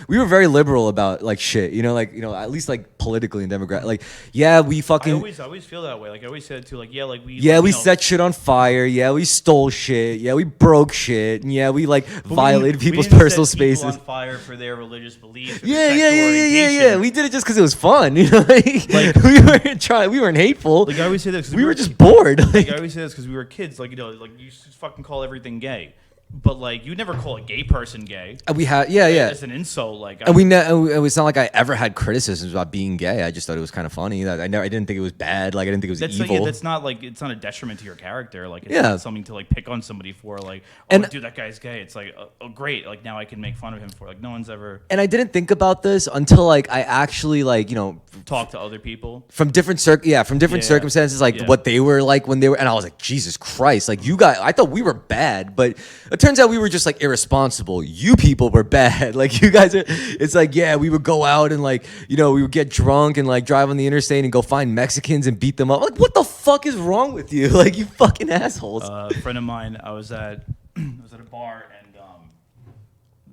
we were very liberal about shit. At least politically and democratic. We fucking. I always feel that way. I always said too. We set shit on fire. Yeah, we stole shit. Yeah, we broke shit. And yeah, we violated people's personal spaces. People on fire for their religious beliefs. Yeah. We did it just because it was fun. We weren't trying. We weren't hateful. I always say this. We were just bored. I always say this because we were kids. You just fucking call everything gay, but you never call a gay person gay. We had It's an insult. And it's not like I ever had criticisms about being gay. I just thought it was kind of funny. I didn't think it was bad. I didn't think it was evil. That's not it's not a detriment to your character. It's not something to pick on somebody for. Dude, that guy's gay. It's oh great. Now I can make fun of him for no one's ever. And I didn't think about this until I actually talk to other people from different circumstances, what they were when they were, and I was like, Jesus Christ, you guys, I thought we were bad, but it turns out we were just irresponsible. You people were bad. You guys are. It's we would go out and we would get drunk and drive on the interstate and go find Mexicans and beat them up. What the fuck is wrong with you? You fucking assholes. A friend of mine, I was at a bar, and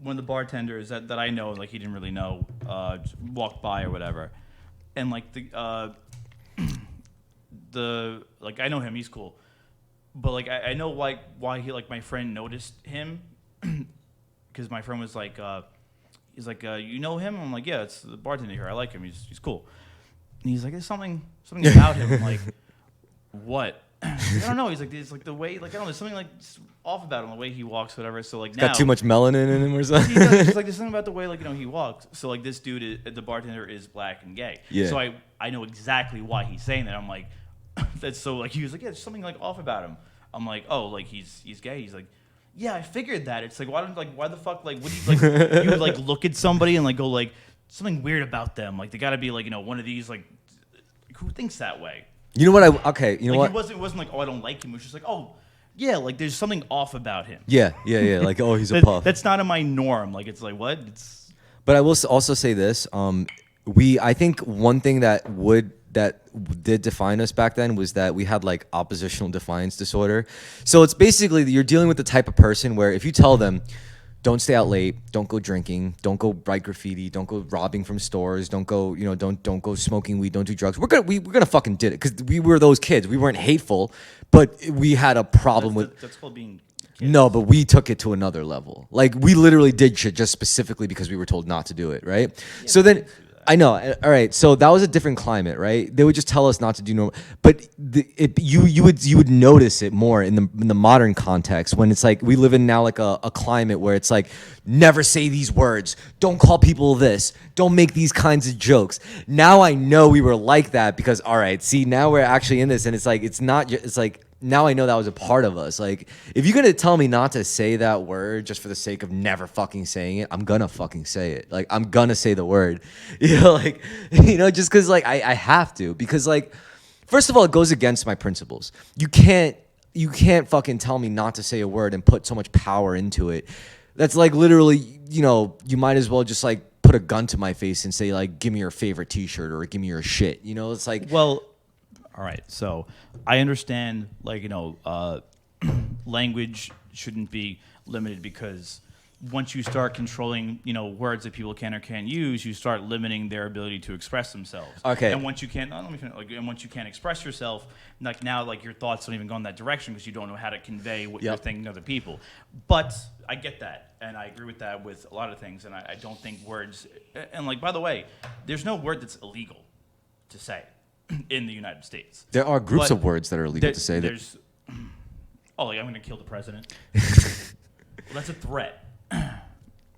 one of the bartenders that I know, he didn't really know, walked by or whatever, and the I know him, he's cool, but I know why he my friend noticed him, because my friend was you know him? I'm like, yeah, it's the bartender here. I like him. He's cool. And he's like, there's something about him. I'm like, what? I don't know. He's like, it's like the way, like I don't know, there's something like off about him, the way he walks, whatever. So like now, got too much melanin in him or something. it's like there's something about the way like he walks. So like this dude, the bartender, is black and gay. Yeah. So I know exactly why he's saying that. I'm like, that's so like he was like, yeah, there's something like off about him. I'm like, oh, like he's gay. He's like, yeah, I figured that. It's like why the fuck like would you like you would like look at somebody and like go like something weird about them. Like they got to be like one of these like who thinks that way. You know what okay, you know like, what? It wasn't like, oh, I don't like him. It was just like, oh, yeah, like there's something off about him. Yeah. Like, oh, he's a puff. That's not in my norm. Like, it's like, what? But I will also say this: I think one thing that did define us back then was that we had like oppositional defiance disorder. So it's basically you're dealing with the type of person where if you tell them, don't stay out late, don't go drinking, don't go write graffiti, don't go robbing from stores, don't go don't go smoking weed, don't do drugs. We're gonna fucking did it because we were those kids. We weren't hateful, but we had a problem that's called being. Kids. No, but we took it to another level. Like we literally did shit just specifically because we were told not to do it, right? Yeah, so then. I know. All right. So that was a different climate, right? They would just tell us not to do normal, but you would notice it more in the modern context when it's like we live in now like a climate where it's like never say these words, don't call people this, don't make these kinds of jokes. Now I know we were like that because all right, see now we're actually in this and it's like it's like. Now I know that was a part of us. Like, if you're gonna tell me not to say that word just for the sake of never fucking saying it, I'm gonna fucking say it. Like, I'm gonna say the word. Like, just because like I have to. Because like, first of all, it goes against my principles. You can't fucking tell me not to say a word and put so much power into it. That's like literally, you might as well just like put a gun to my face and say like, give me your favorite T-shirt or give me your shit. It's like, well. All right, so I understand, like language shouldn't be limited because once you start controlling, words that people can or can't use, you start limiting their ability to express themselves. Okay. And once you can't, and once you can't express yourself, like now, like your thoughts don't even go in that direction because you don't know how to convey what you're thinking to other people. But I get that, and I agree with that with a lot of things, and I don't think words. And like, by the way, there's no word that's illegal to say. In the United States, there are groups of words that are illegal to say. There's, like I'm going to kill the president. Well, that's a threat,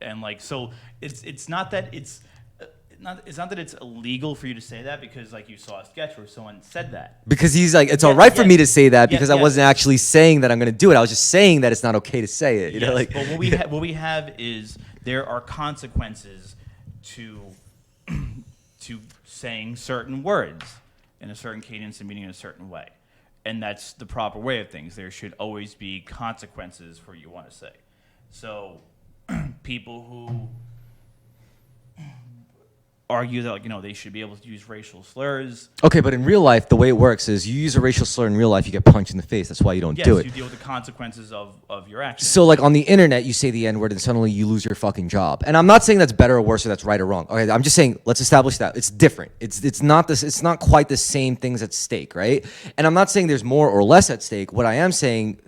and like so, it's not that it's not that it's illegal for you to say that because like you saw a sketch where someone said that. Because he's like, it's all right for me to say that because I wasn't actually saying that I'm going to do it. I was just saying that it's not okay to say it. Like. But what we have is there are consequences to saying certain words. In a certain cadence and meaning in a certain way. And that's the proper way of things. There should always be consequences for what you want to say. So people who argue that they should be able to use racial slurs. Okay, but in real life, the way it works is you use a racial slur in real life, you get punched in the face. That's why you don't do it. Yes, you deal with the consequences of your actions. So like on the internet, you say the N-word and suddenly you lose your fucking job. And I'm not saying that's better or worse or that's right or wrong. Okay, I'm just saying let's establish that it's different. It's not quite the same things at stake, right? And I'm not saying there's more or less at stake. What I am saying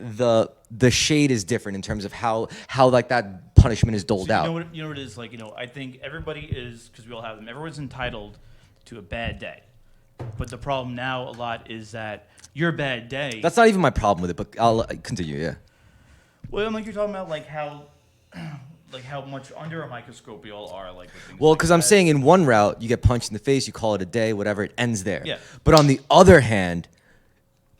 the shade is different in terms of how like that punishment is doled out. You know what it is like. I think everybody is because we all have them. Everyone's entitled to a bad day, but the problem now a lot is that your bad day. That's not even my problem with it. But I'll continue. Yeah. Well, like you're talking about like how much under a microscope we all are like. With things well, because I'm saying in one route you get punched in the face, you call it a day, whatever, it ends there. Yeah. But on the other hand.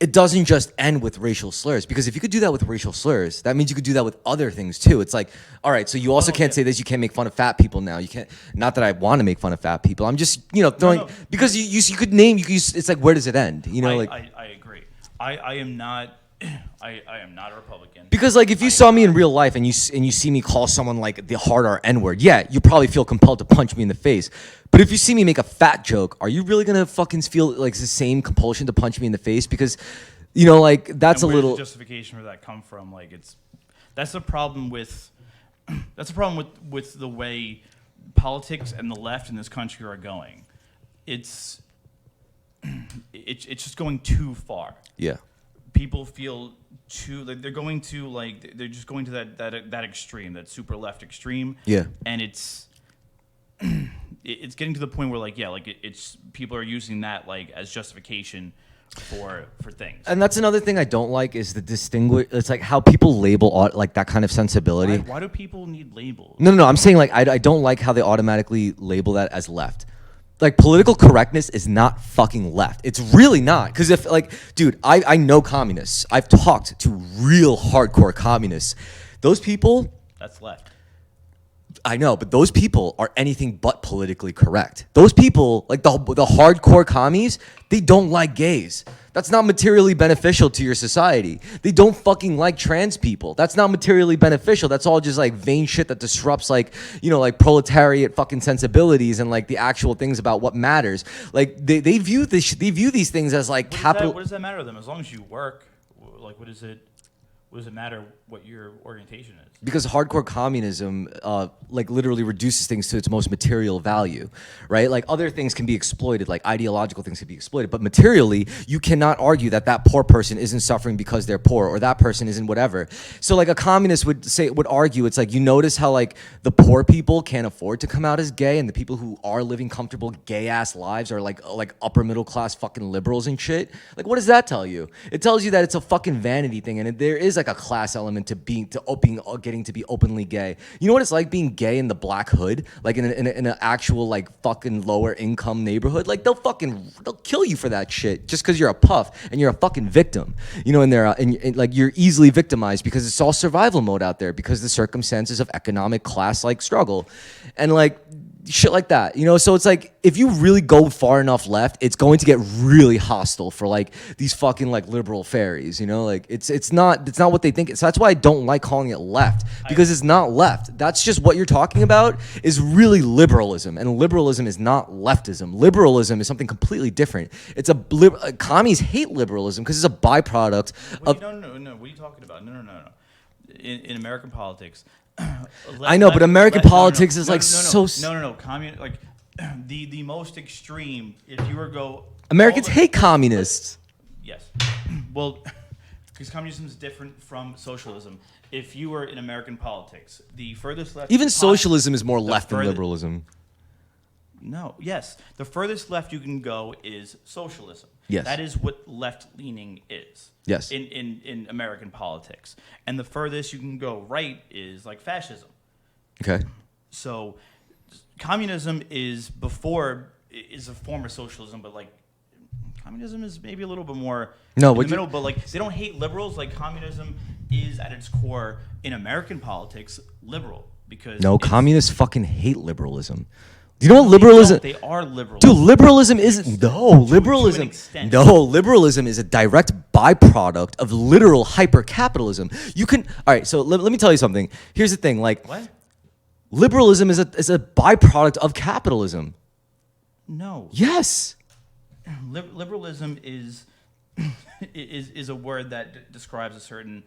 It doesn't just end with racial slurs because if you could do that with racial slurs, that means you could do that with other things too. It's like, all right, so you also can't say this. You can't make fun of fat people now. You can't. Not that I want to make fun of fat people. I'm just throwing because you could name. You could use, it's like where does it end? I agree. I am not. I am not a Republican. Because like if you saw me in real life and you see me call someone like the hard R N-word, yeah, you probably feel compelled to punch me in the face. But if you see me make a fat joke, are you really gonna fucking feel like the same compulsion to punch me in the face? Because like that's and a little where does the justification for that come from? Like that's a problem with the way politics and the left in this country are going. It's just going too far. Yeah. People feel too like they're just going to that extreme, that super left extreme. Yeah. And it's it's getting to the point where like yeah, like it's people are using that like as justification for things. And that's another thing I don't like is the distinguish. It's like how people label like that kind of sensibility. Why do people need labels? No. I'm saying like I don't like how they automatically label that as left. Like political correctness is not fucking left. It's really not. Because if like, dude, I know communists. I've talked to real hardcore communists. Those people. That's left. I know, but those people are anything but politically correct. Those people, like the hardcore commies, they don't like gays. That's not materially beneficial to your society. They don't fucking like trans people. That's not materially beneficial. That's all just like vain shit that disrupts like, you know, like proletariat fucking sensibilities and like the actual things about what matters. Like they view these things as like capital. What does that matter to them? As long as you work, like what does it matter what your orientation is? Because hardcore communism, like literally reduces things to its most material value, right? Like other things can be exploited, like ideological things can be exploited, but materially, you cannot argue that that poor person isn't suffering because they're poor or that person isn't whatever. So like a communist would argue, it's like you notice how like the poor people can't afford to come out as gay, and the people who are living comfortable gay ass lives are like upper middle class fucking liberals and shit. Like what does that tell you? It tells you that it's a fucking vanity thing, and there is like a class element to getting to be openly gay. You know what it's like being gay in the Black Hood, like in an actual like fucking lower income neighborhood. Like they'll kill you for that shit just because you're a puff and you're a fucking victim. You know, and like you're easily victimized because it's all survival mode out there because the circumstances of economic class like struggle, and like shit like that, you know. So it's like if you really go far enough left, it's going to get really hostile for like these fucking like liberal fairies, you know. Like it's not what they think. So that's why I don't like calling it left, because it's not left. That's just what you're talking about is really liberalism, and liberalism is not leftism. Liberalism is something completely different. It's commies hate liberalism because it's a byproduct of. No. What are you talking about? No. In American politics. I know, but American politics is like so. No. Like the most extreme. If you were go, Americans hate communists. Yes, well, because communism is different from socialism. If you were in American politics, the furthest left. Even socialism is more left than liberalism. No. Yes, the furthest left you can go is socialism. Yes. That is what left-leaning is. Yes. In American politics. And the furthest you can go right is like fascism. Okay. So communism is a form of socialism, but like communism is maybe a little bit more in the middle, but like they don't hate liberals. Like communism is at its core in American politics liberal because communists fucking hate liberalism. Do you know what liberalism? They are liberal. Dude, liberalism isn't. Liberalism is a direct byproduct of literal hyper-capitalism. You can. All right, so let me tell you something. Here's the thing. Like, what? Liberalism is a byproduct of capitalism. No. Yes. Liberalism is a word that describes a certain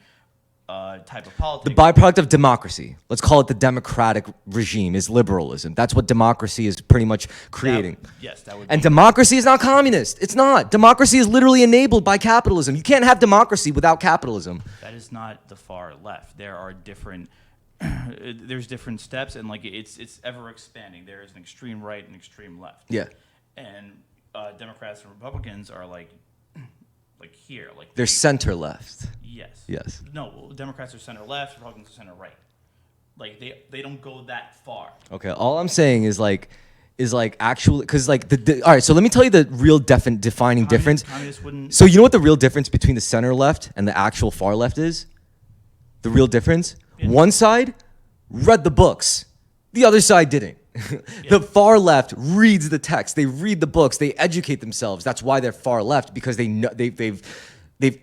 type of politics. The byproduct of democracy. Let's call it the democratic regime is liberalism. That's what democracy is pretty much creating. That would. And democracy is not communist. It's not. Democracy is literally enabled by capitalism. You can't have democracy without capitalism. That is not the far left. There are different. There's different steps, and like it's ever expanding. There is an extreme right and extreme left. Yeah. And Democrats and Republicans are like here, like they're center left. Yes. Yes. No, Democrats are center left, Republicans are center right. Like they don't go that far. Okay, all I'm saying is actually because like all right. So let me tell you the real defining difference. So you know what the real difference between the center left and the actual far left is? The real difference. Yeah. One side read the books, the other side didn't. The far left reads the text. They read the books. They educate themselves. That's why they're far left, because they know they've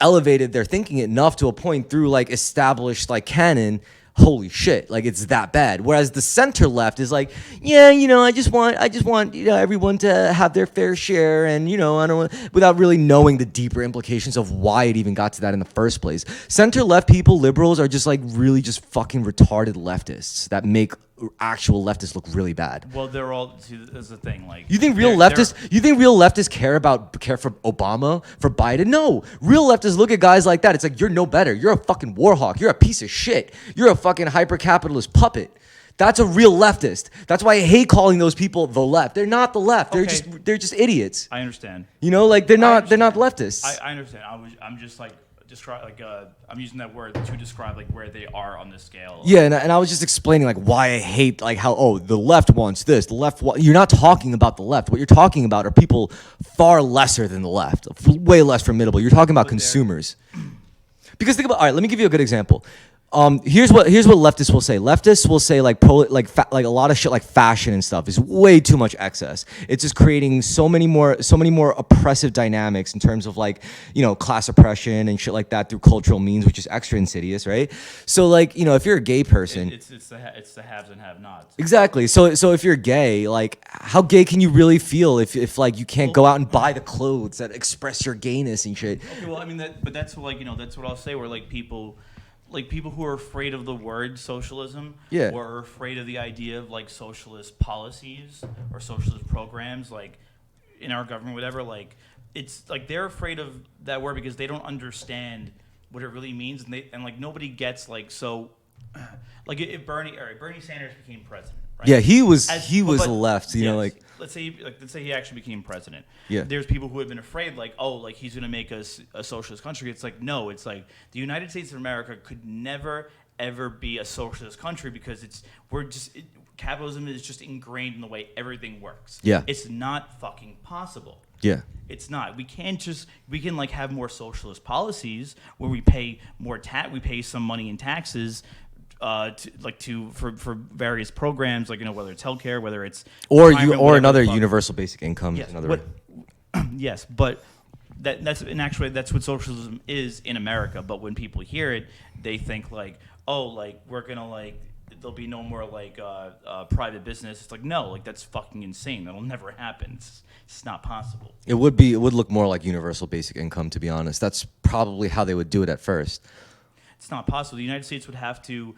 elevated their thinking enough to a point through like established like canon. Holy shit, like it's that bad. Whereas the center left is like, yeah, you know, I just want everyone to have their fair share, and I don't want, without really knowing the deeper implications of why it even got to that in the first place. Center left people, liberals, are just like really just fucking retarded leftists that make actual leftists look really bad. Well, they're all. See, that's the thing. Like, you think real leftists care for Obama, for Biden? No, real leftists look at guys like that. It's like, you're no better. You're a fucking war hawk. You're a piece of shit. You're a fucking hyper capitalist puppet. That's a real leftist. That's why I hate calling those people the left. They're not the left. Okay. They're just idiots. I understand. You know, like they're not understand. leftists. I understand. I'm just like describe like I'm using that word to describe like where they are on the scale. Yeah, and I was just explaining like why I hate like how the left wants this, the left. You're not talking about the left. What you're talking about are people far lesser than the left, way less formidable. You're talking about consumers. Because think about, all right, let me give you a good example. Here's what leftists will say. Leftists will say like like a lot of shit like fashion and stuff is way too much excess. It's just creating so many more oppressive dynamics in terms of like, you know, class oppression and shit like that through cultural means, which is extra insidious, right? So like, you know, if you're a gay person, it's the haves and have-nots. exactly. So if you're gay, like how gay can you really feel if like you can't go out and buy the clothes that express your gayness and shit? Okay, well, I mean but that's like, you know, that's what I'll say. Where like people who are afraid of the word socialism, Yeah. or are afraid of the idea of like socialist policies or socialist programs, like in our government, whatever. Like it's like they're afraid of that word because they don't understand what it really means, and like nobody gets like so. Like if Bernie Sanders became president, right? Yeah, he was but left, you know, yes, like let's say he actually became president. Yeah. There's people who have been afraid, like, oh, like he's gonna make us a socialist country. It's like, no, it's like the United States of America could never ever be a socialist country because capitalism is just ingrained in the way everything works. Yeah. It's not fucking possible. yeah. It's not. We can like have more socialist policies where we pay more we pay some money in taxes for various programs, like, you know, whether it's healthcare, whether it's Or retirement, or whatever another the fuck. universal basic income. Yes, Another. yes, but that's in actually that's what socialism is in America. But when people hear it, they think like, oh, like we're gonna like there'll be no more like private business. It's like, no, like that's fucking insane. That'll never happen. It's not possible. It would look more like universal basic income, to be honest. That's probably how they would do it at first. It's not possible. The United States would have to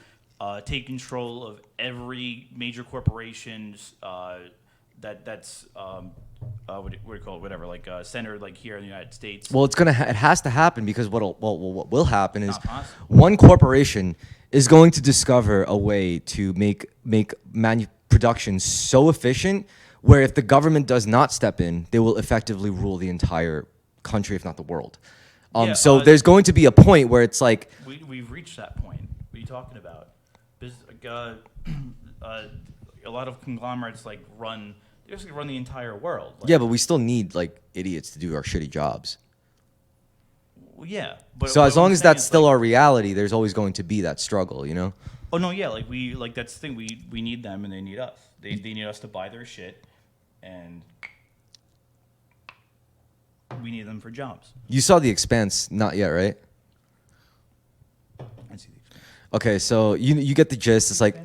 take control of every major corporation's that's what do you call it, whatever, like centered like here in the United States. Well, it has to happen because what will happen is Not possible. one corporation is going to discover a way to make production so efficient where if the government does not step in, they will effectively rule the entire country, if not the world. So there's going to be a point where it's like We've reached that point. What are you talking about? A lot of conglomerates like they basically run the entire world. Like, yeah, but we still need like idiots to do our shitty jobs. well, yeah. But So what as long I'm as saying that's is, still like, our reality, there's always going to be that struggle, you know? oh no, yeah, like that's the thing. We need them and they need us. They need us to buy their shit, and we need them for jobs. You saw The Expanse, not yet, right? I see the expense. Okay, so you get the gist. It's like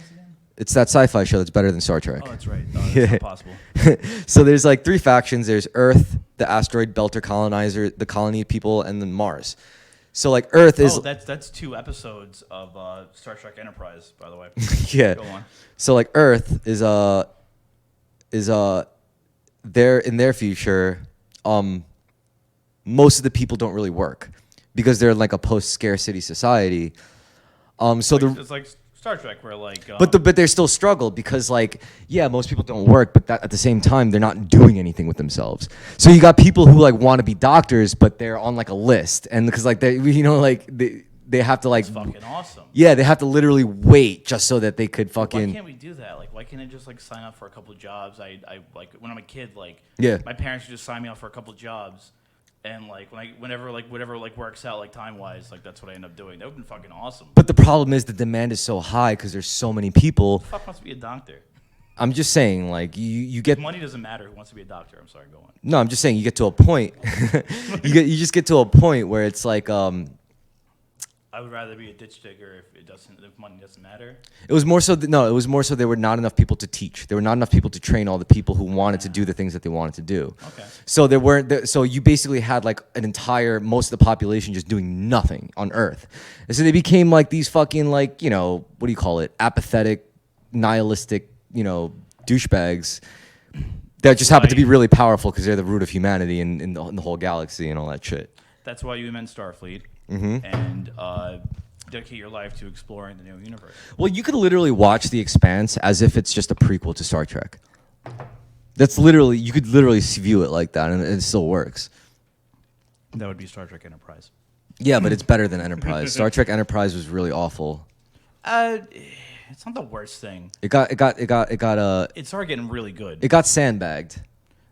it's that sci-fi show that's better than Star Trek. Oh, that's right. Oh, that's not possible. So there's like three factions. There's Earth, the asteroid belter colonizer, the colony people, and then Mars. So like Earth is that's 2 episodes of Star Trek Enterprise, by the way. yeah. Go on. So like Earth is there in their future, most of the people don't really work because they're in like a post-scarcity society. So It's like Star Trek, where like. but there's still struggle because like yeah, most people don't work, but at the same time they're not doing anything with themselves. So you got people who like want to be doctors, but they're on like a list, and because like they have to like It's fucking awesome. yeah, they have to literally wait just so that they could fucking Why can't we do that? Like, why can't I just like sign up for a couple of jobs? I like when I'm a kid, like Yeah. my parents would just sign me up for a couple of jobs, and like whatever like works out like time wise, like that's what I end up doing. That would have been fucking awesome. But the problem is the demand is so high because there's so many people. Who the fuck wants to be a doctor? I'm just saying, like you get Money doesn't matter. Who wants to be a doctor? I'm sorry, go on. no. I'm just saying you get to a point. you just get to a point where it's like I would rather be a ditch digger if money doesn't matter. it was more so it was more so there were not enough people to teach. There were not enough people to train all the people who wanted to do the things that they wanted to do. Okay. So there weren't. So you basically had like most of the population just doing nothing on Earth, and so they became like these fucking like what do you call it? Apathetic, nihilistic douchebags that just happen to be really powerful because they're the root of humanity in the whole galaxy and all that shit. That's why you meant Starfleet. Mm-hmm. And dedicate your life to exploring the new universe. Well, you could literally watch The Expanse as if it's just a prequel to Star Trek. That's literally, you could literally view it like that, and it still works. That would be Star Trek Enterprise. Yeah, but it's better than Enterprise. Star Trek Enterprise was really awful. It's not the worst thing. It got It started getting really good. it got sandbagged.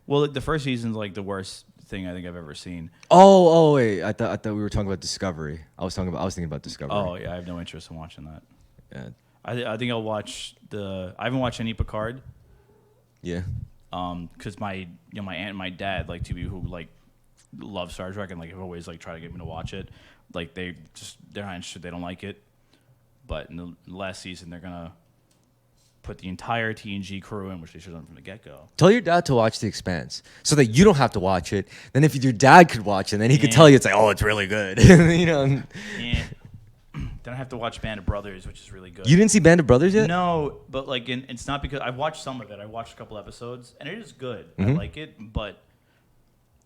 Well, the first season's like the worst thing I think I've ever seen. Oh wait, I thought we were talking about Discovery. I was thinking about Discovery. Oh yeah, I have no interest in watching that. Yeah. I think I'll watch I haven't watched any Picard. Yeah. Because my aunt and my dad, like, two people who like love Star Trek and like have always like tried to get me to watch it. Like they're not interested. They don't like it. But in the last season, they're gonna put the entire TNG crew in, which they should have done from the get-go. Tell your dad to watch The Expanse so that you don't have to watch it. Then if your dad could watch it, then he could tell you it's like, oh, it's really good. you know. Yeah. Then I have to watch Band of Brothers, which is really good. You didn't see Band of Brothers yet? No, but like, it's not because I've watched some of it. I watched a couple episodes, and it is good. Mm-hmm. I like it, but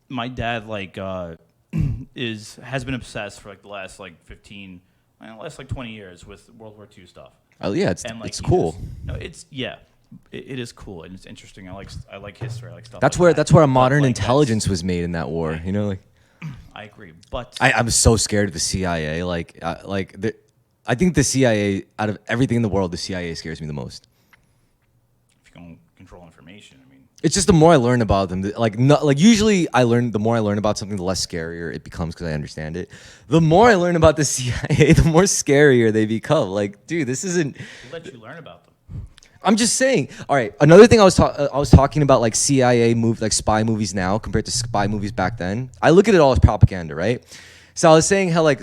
my dad has been obsessed for like the last like 20 years with World War II stuff. Oh yeah, it's cool. It is cool and it's interesting. I like history. I like stuff. That's like where that. that's where a But, modern like, intelligence was made in that war. You know, like I agree, but I'm so scared of the CIA. I think the CIA, out of everything in the world, the CIA scares me the most. if you can control information, I mean, It's just the more I learn about them, usually the more I learn about something, the less scarier it becomes because I understand it. The more I learn about the CIA, the more scarier they become. Like, dude, this isn't. we'll let you learn about them. I'm just saying. All right, another thing I was talking about, like CIA like spy movies now compared to spy movies back then. I look at it all as propaganda, right? So I was saying how like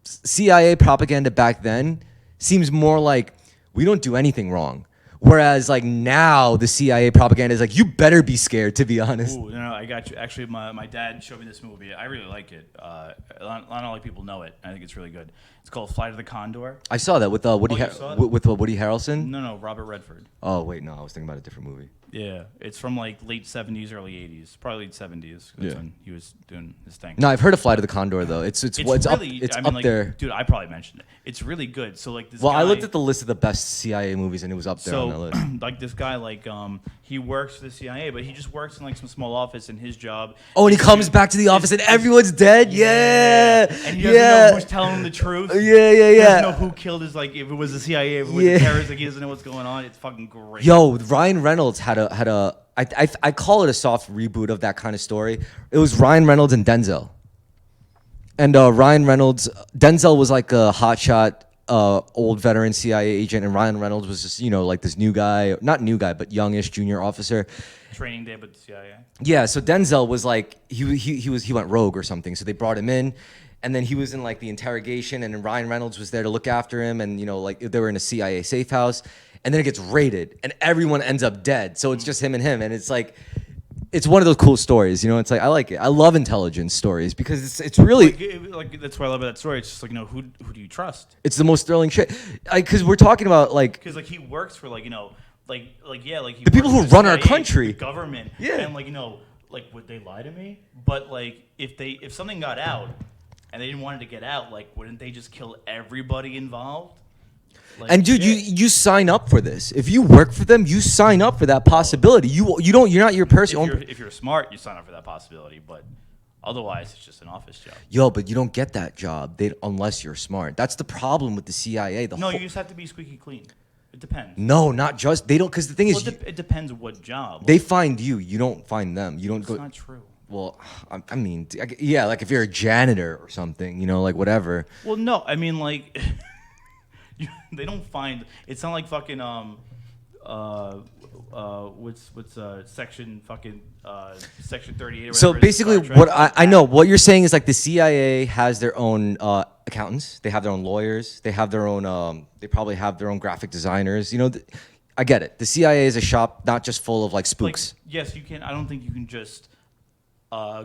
CIA propaganda back then seems more like we don't do anything wrong. Whereas like now the CIA propaganda is like, you better be scared, to be honest. Ooh, no, I got you. Actually, my dad showed me this movie. I really like it. Not a lot of people know it. I think it's really good. It's called Flight of the Condor. I saw that with Woody you saw it? with Woody Harrelson. No, Robert Redford. Oh wait, no, I was thinking about a different movie. Yeah, it's from like late 70s, early 80s, probably late 70s. That's Yeah. when he was doing his thing. No, I've heard of Flight of the Condor though. It's really, up there. Dude, I probably mentioned it. It's really good. So like this. Well, guy, I looked at the list of the best CIA movies and it was up there on that list. like this guy, he works for the CIA, but he just works in like some small office in his job. Oh, and he comes back to the office and everyone's dead. Yeah, And he doesn't know who's telling him the truth. Yeah. He doesn't know who killed his, like, if it was the CIA, if it was the terrorists, like, he doesn't know what's going on. It's fucking great. Yo, Ryan Reynolds had a I call it a soft reboot of that kind of story. It was Ryan Reynolds and Denzel. And Denzel was like a hotshot old veteran CIA agent, and Ryan Reynolds was just, like this new guy, not new guy, but youngish junior officer. Training day with the CIA. Yeah, so Denzel was like he went rogue or something. So they brought him in, and then he was in like the interrogation, and then Ryan Reynolds was there to look after him, and like they were in a CIA safe house, and then it gets raided, and everyone ends up dead. So it's just him, and it's like. It's one of those cool stories, It's like I like it. I love intelligence stories because it's really like that's what I love about that story. It's just like who do you trust? It's the most thrilling shit. Because we're talking about because he works for the people who run our country, the government, yeah, and would they lie to me? But if something got out and they didn't want it to get out, wouldn't they just kill everybody involved? And dude, you sign up for this. If you work for them, you sign up for that possibility. You're not your person. If you're smart, you sign up for that possibility. But otherwise, it's just an office job. Yo, but you don't get that job unless you're smart. That's the problem with the CIA. You just have to be squeaky clean. It depends. No, not just they don't. Because the thing is, it depends what job. They find you. You don't find them. You don't go. That's not true. Well, I mean, yeah, like if you're a janitor or something, like whatever. Well, no, I mean like. They don't find. It's not like fucking what's section 38. Or so whatever basically, what I know, what you're saying is like the CIA has their own accountants. They have their own lawyers. They have their own. They probably have their own graphic designers. I get it. The CIA is a shop not just full of like spooks. Yes, you can. I don't think you can just.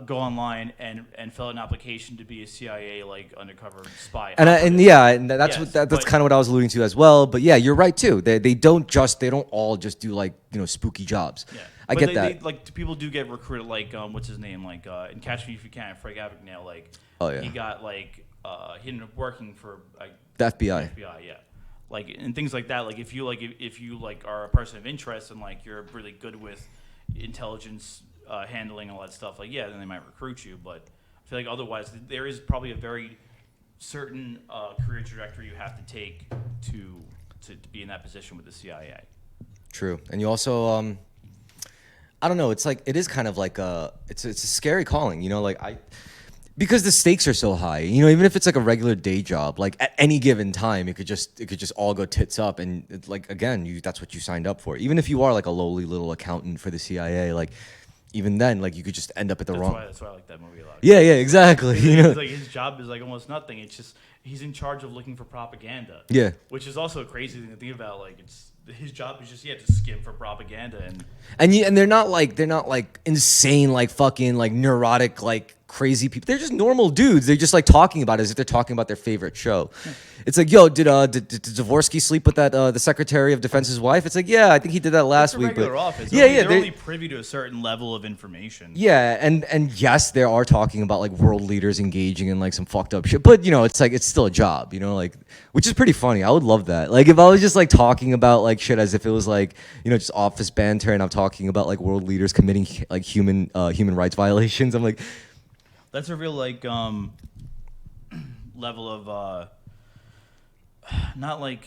Go online and fill out an application to be a CIA undercover spy. That's kind of what I was alluding to as well. But yeah, you're right too. They don't all just do spooky jobs. Yeah. I get that. People do get recruited. What's his name? In Catch Me If You Can, Frank Abagnale. Oh yeah. He got he ended up working for like The FBI. FBI, yeah. Like and things like that. Like if you are a person of interest and like you're really good with intelligence handling and all that stuff, like yeah, then they might recruit you. But I feel like otherwise, there is probably a very certain career trajectory you have to take to be in that position with the CIA. True. And you also I don't know, it's like it is kind of like it's a scary calling, you know, like because the stakes are so high, you know, even if it's like a regular day job, like at any given time it could just all go tits up, and it's like again, that's what you signed up for. Even if you are like a lowly little accountant for the CIA, like even then, like you could just end up at the wrong. That's why I like that movie a lot. Yeah, exactly. You know, it's like his job is like almost nothing. It's just he's in charge of looking for propaganda. Yeah. Which is also a crazy thing to think about. Like his job is just to skim for propaganda and they're not like insane like fucking like neurotic like crazy people. They're just normal dudes. They're just like talking about it as if they're talking about their favorite show. It's like, yo, did Dvorsky sleep with that the Secretary of Defense's wife? It's like, yeah, I think he did that last week. Regular office. They're only privy to a certain level of information. Yeah, and yes, they are talking about like world leaders engaging in like some fucked up shit. But you know, it's like it's still a job, you know, like which is pretty funny. I would love that. Like if I was just like talking about like shit as if it was like, you know, just office banter, and I'm talking about like world leaders committing like human rights violations. I'm like, that's a real like level of not like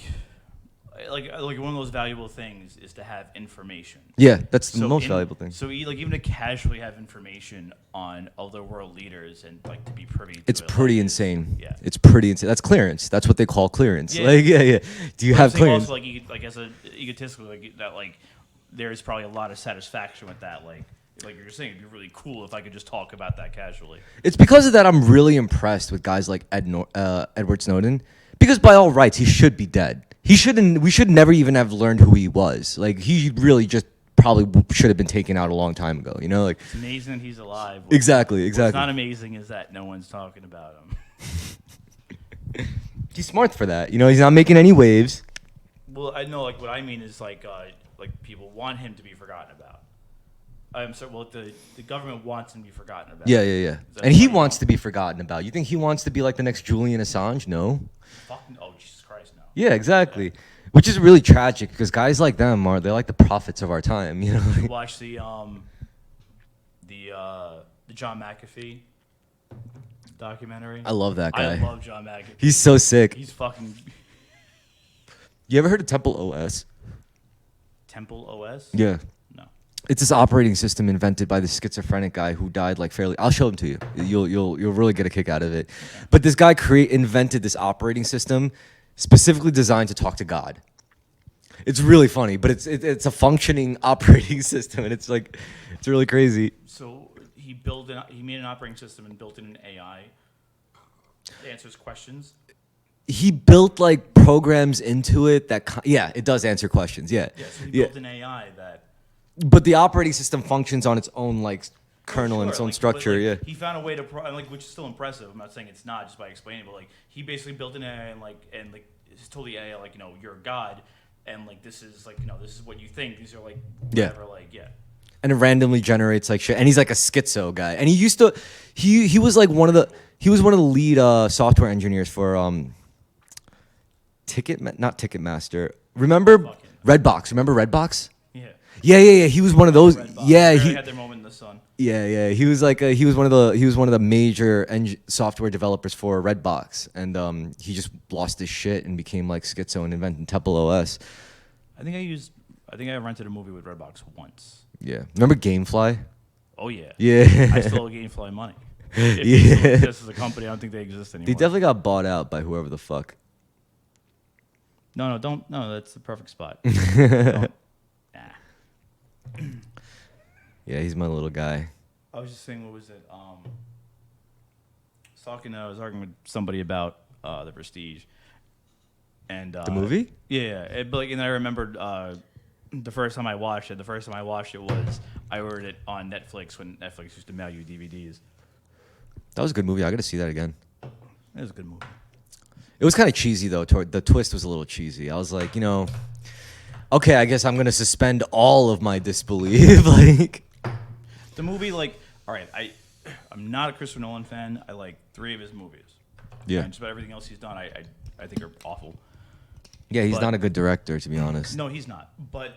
one of those valuable things is to have information. Yeah, that's the most valuable thing. So like even to casually have information on other world leaders and like to be privy to it's it, pretty like, insane. Yeah, it's pretty insane. That's clearance. That's what they call clearance. Yeah. Like yeah. Do you but have clearance? Also, like as a egotistical, like that, like there is probably a lot of satisfaction with that. Like you're saying, it'd be really cool if I could just talk about that casually. It's because of that I'm really impressed with guys like Edward Snowden. Because by all rights, he should be dead. He shouldn't. We should never even have learned who he was. Like he really just probably should have been taken out a long time ago. You know, like it's amazing that he's alive. Exactly. What's not amazing is that no one's talking about him. He's smart for that. You know, he's not making any waves. Well, I know. Like what I mean is like people want him to be forgotten about. I'm sorry. Well, the government wants him to be forgotten about. Yeah. And he wants to be forgotten about. You think he wants to be like the next Julian Assange? No. Oh, Jesus Christ, no. Yeah, exactly. Yeah. Which is really tragic because guys like them they're like the prophets of our time. You know. You watch the John McAfee documentary. I love that guy. I love John McAfee. He's so sick. He's fucking. You ever heard of Temple OS? Temple OS? Yeah. No. It's this operating system invented by this schizophrenic guy who died like fairly. I'll show him to you. You'll really get a kick out of it. Okay. But this guy invented this operating system specifically designed to talk to God. It's really funny, but it's a functioning operating system, and it's like it's really crazy. So he made an operating system and built in an AI that answers questions. He built like programs into it that it does answer questions. Yeah. Yeah. So he built an AI that. But the operating system functions on its own like kernel and its own structure. Like, yeah. He found a way to which is still impressive. I'm not saying it's not just by explaining, but like he basically built an AI and just told the AI like you're a god and like this is this is what you think. These are like whatever And it randomly generates like shit. And he's like a schizo guy. And he was like one of the lead software engineers for not Ticketmaster. Remember Redbox? Remember Redbox? Yeah. Yeah. He was one of those. Yeah, he had their moment in the sun. Yeah. He was like he was one of the major software developers for Redbox, and he just lost his shit and became like schizo and invented Temple OS. I think I rented a movie with Redbox once. Yeah. Remember GameFly? Oh yeah. Yeah. I still owe GameFly money. If they still exist as a company, I don't think they exist anymore. They definitely got bought out by whoever the fuck. No, don't. No, that's the perfect spot. Nah. Yeah, he's my little guy. I was just saying, what was it? I was arguing with somebody about The Prestige, and the movie. Yeah, but and I remembered the first time I watched it. The first time I watched it was I ordered it on Netflix when Netflix used to mail you DVDs. That was a good movie. I got to see that again. It was a good movie. It was kind of cheesy though. The twist was a little cheesy. I was like, okay, I guess I'm gonna suspend all of my disbelief. Like, the movie, like, all right, I'm not a Christopher Nolan fan. I like 3 of his movies. Yeah. And just about everything else he's done, I think are awful. Yeah, he's But- not a good director, to be honest. No, he's not. But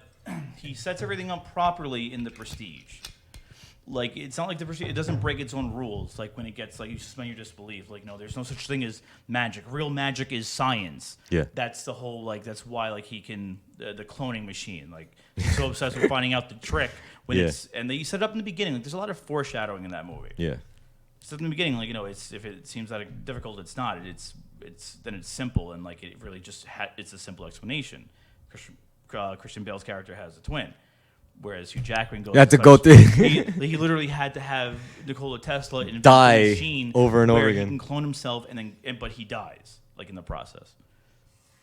he sets everything up properly in The Prestige. Like, it's not like The Prestige. It doesn't break its own rules. Like, when it gets, like, you suspend your disbelief. Like, no, there's no such thing as magic. Real magic is science. Yeah. That's the whole, like, that's why, like, he can, the cloning machine. Like, he's so obsessed with finding out the trick. When Yeah. it's, and they set it up in the beginning. Like, there's a lot of foreshadowing in that movie. Yeah. So in the beginning, like, you know, it's if it seems that difficult, it's not. It's then it's simple, and like it really just it's a simple explanation. Christian Bale's character has a twin, whereas Hugh Jackman goes. You had to go through. He literally had to have Nikola Tesla invent a Die machine over and over where again. He can clone himself, but he dies like in the process.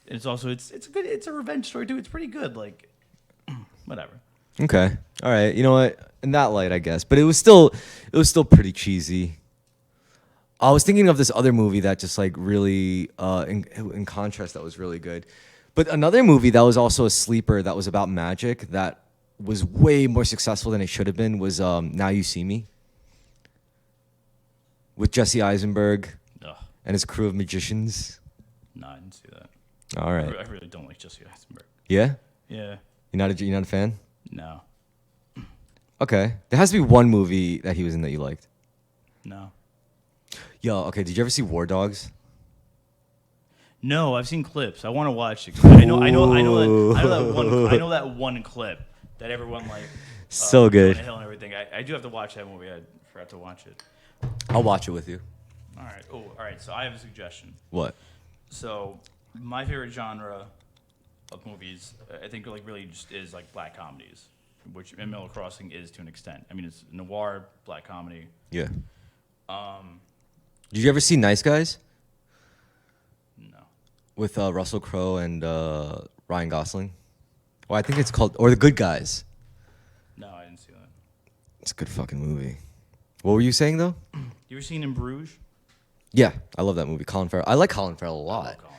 And it's also it's a good it's a revenge story too. It's pretty good. Like whatever. Okay. All right. You know what? In that light, I guess, but it was still pretty cheesy. I was thinking of this other movie that just like really, in contrast, that was really good. But another movie that was also a sleeper that was about magic that was way more successful than it should have been was Now You See Me with Jesse Eisenberg Ugh. and his crew of magicians. No, I didn't see that. All right. I really don't like Jesse Eisenberg. Yeah? Yeah. You're not a fan? No. Okay. There has to be one movie that he was in that you liked. No. Yo, okay, did you ever see War Dogs? No, I've seen clips. I want to watch it. I know that one clip that everyone like. So good. On the hill and everything. I do have to watch that movie. I forgot to watch it. I'll watch it with you. All right. Oh, all right. So I have a suggestion. What? So my favorite genre of movies, I think, like really just is like black comedies, which Animal Crossing is to an extent. I mean, it's noir black comedy. Yeah. Did you ever see Nice Guys No. with Russell Crowe and Ryan Gosling? Well, I think it's called, or The Good Guys. No, I didn't see that. It's a good fucking movie. What were you saying though? You ever seen In Bruges? Yeah, I love that movie. Colin Farrell. I like Colin Farrell a lot. Colin Farrell.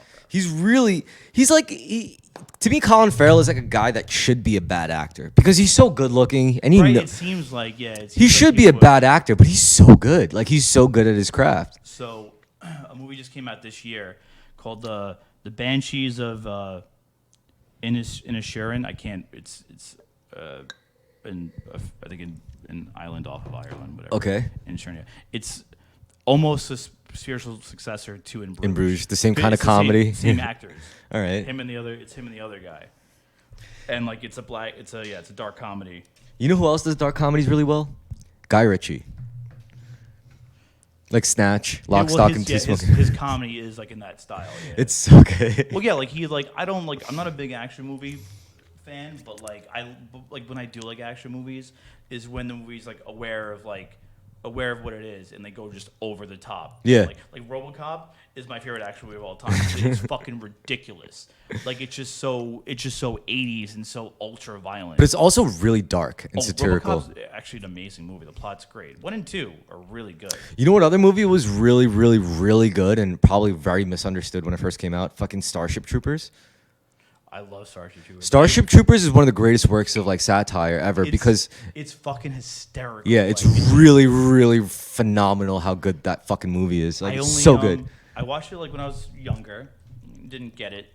To me, Colin Farrell is like a guy that should be a bad actor because he's so good looking and he Right. kno- It seems like he should be a bad actor, but he's so good. Like he's so good at his craft. So, a movie just came out this year called the Banshees of Inisherin. I can't. It's in I think in Island off of Ireland, whatever. Okay. Inisherin. It's almost a spiritual successor to In Bruges. In Bruges, the same It's kind of the same- comedy. Same actors. All right. It's him and the other guy. And like it's a dark comedy. You know who else does dark comedies really well? Guy Ritchie. Like Snatch, Lock, Stock, and Two his Smoking. his comedy is like in that style. Yeah. It's so good. Well, yeah, like I'm not a big action movie fan, but like when I do like action movies is when the movie's like aware of what it is and they go just over the top. Yeah. Like RoboCop is my favorite action movie of all time. It's fucking ridiculous. Like it's just so 80s and so ultra violent. But it's also really dark and satirical. RoboCop's actually an amazing movie. The plot's great. 1 and 2 are really good. You know what other movie was really, really, really good and probably very misunderstood when it first came out? Fucking Starship Troopers. I love Starship Troopers. Starship Troopers is one of the greatest works of like satire ever because it's fucking hysterical. yeah, it's Like, really, really phenomenal how good that fucking movie is. Like it's so good. I watched it like when I was younger, didn't get it,